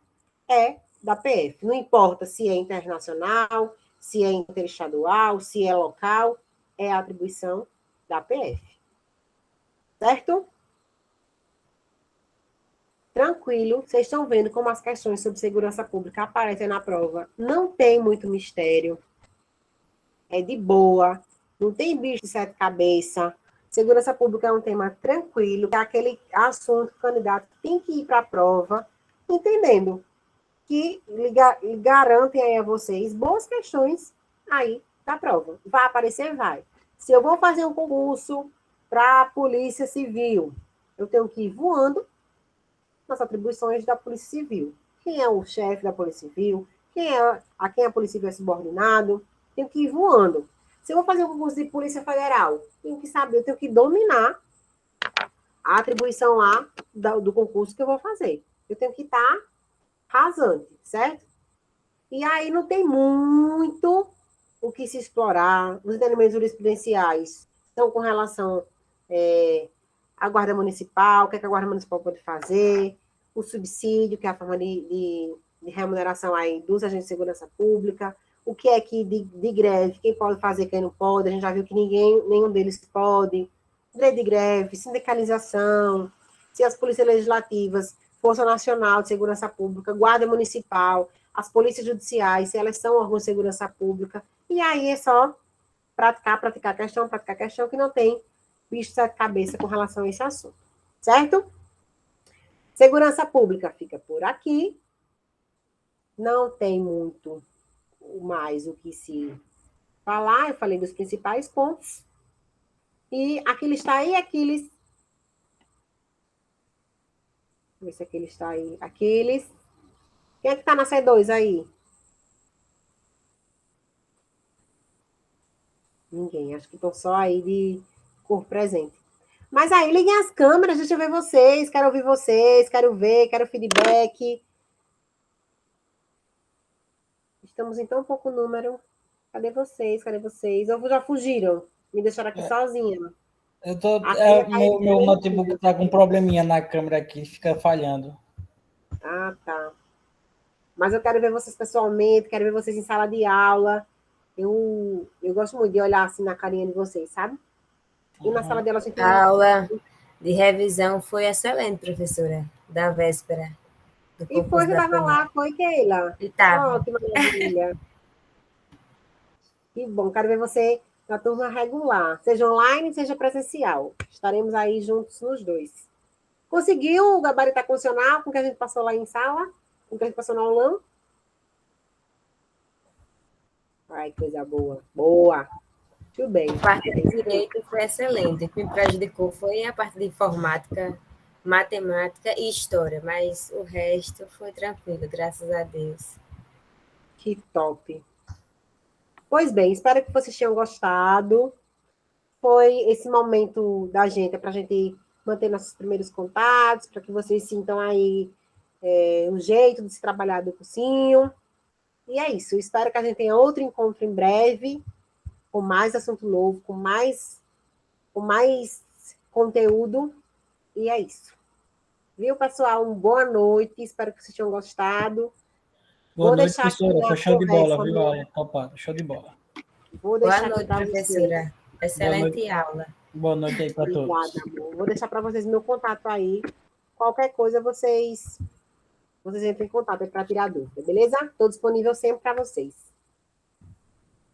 é da PF. Não importa se é internacional, se é interestadual, se é local, é a atribuição da PF. Certo? Tranquilo, vocês estão vendo como as questões sobre segurança pública aparecem na prova. Não tem muito mistério. É de boa. Não tem bicho de sete cabeças. Segurança pública é um tema tranquilo, é aquele assunto que o candidato tem que ir para a prova, entendendo que garantem aí a vocês boas questões aí da prova. Vai aparecer? Vai. Se eu vou fazer um concurso para a Polícia Civil, eu tenho que ir voando nas atribuições da Polícia Civil. Quem é o chefe da Polícia Civil? A quem a Polícia Civil é subordinado? Tenho que ir voando. Se eu vou fazer um concurso de Polícia Federal, tenho que saber, eu tenho que dominar a atribuição lá do concurso que eu vou fazer. Eu tenho que estar rasante, certo? E aí não tem muito o que se explorar. Os entendimentos jurisprudenciais estão com relação à Guarda Municipal, o que a Guarda Municipal pode fazer, o subsídio, que é a forma de remuneração aí dos agentes de segurança pública, o que é que de greve, quem pode fazer, quem não pode, a gente já viu que nenhum deles pode, direito de greve, sindicalização, se as polícias legislativas, Força Nacional de Segurança Pública, Guarda Municipal, as polícias judiciais, se elas são órgãos de segurança pública, e aí é só praticar a questão, que não tem bicho de cabeça com relação a esse assunto, certo? Segurança pública fica por aqui, não tem muito mais o que se falar, eu falei dos principais pontos. E Aquiles está aí, Aquiles. Deixa eu ver se Aquiles está aí. Aquiles. Quem é que está na C2 aí? Ninguém, acho que estão só aí de corpo presente. Mas aí, liguem as câmeras, deixa eu ver vocês, quero ouvir vocês, quero ver, quero feedback. Estamos em tão pouco número. Cadê vocês? Cadê vocês? Ou já fugiram? Me deixaram aqui sozinha. Meu notebook está com um probleminha na câmera aqui, fica falhando. Ah, tá. Mas eu quero ver vocês pessoalmente, quero ver vocês em sala de aula. Eu gosto muito de olhar assim na carinha de vocês, sabe? E na sala de aula... A aula de revisão foi excelente, professora, da véspera. E foi que estava lá, foi, Keila? Estava. Oh, que maravilha. Que bom, quero ver você na turma regular, seja online, seja presencial. Estaremos aí juntos nos dois. Conseguiu gabaritar condicional com o que a gente passou lá em sala? Com o que a gente passou no aulão? Ai, coisa boa. Boa. Tudo bem. A parte de direito foi excelente. O que me prejudicou foi a parte de informática, matemática e história, mas o resto foi tranquilo, graças a Deus. Que top. Pois bem, espero que vocês tenham gostado. Foi esse momento da gente, para a gente manter nossos primeiros contatos, para que vocês sintam aí o jeito de se trabalhar do cursinho. E é isso. Eu espero que a gente tenha outro encontro em breve, com mais assunto novo, com mais conteúdo. E é isso. Viu, pessoal? Uma boa noite. Espero que vocês tenham gostado. Boa Vou noite, deixar aqui professora. na Foi show de bola, conversa, viu, a aula? Topada, show de bola. Vou Boa deixar aqui noite, para vocês. professora. Excelente aula. Boa noite aí para Obrigada, todos. amor. Vou deixar para vocês meu contato aí. Qualquer coisa, vocês entrem em contato para tirar dúvida, beleza? Estou disponível sempre para vocês.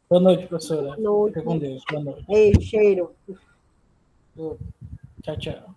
Boa noite, professora. Boa noite. Fica com Deus. Boa noite. Beijo, cheiro. Tchau, tchau.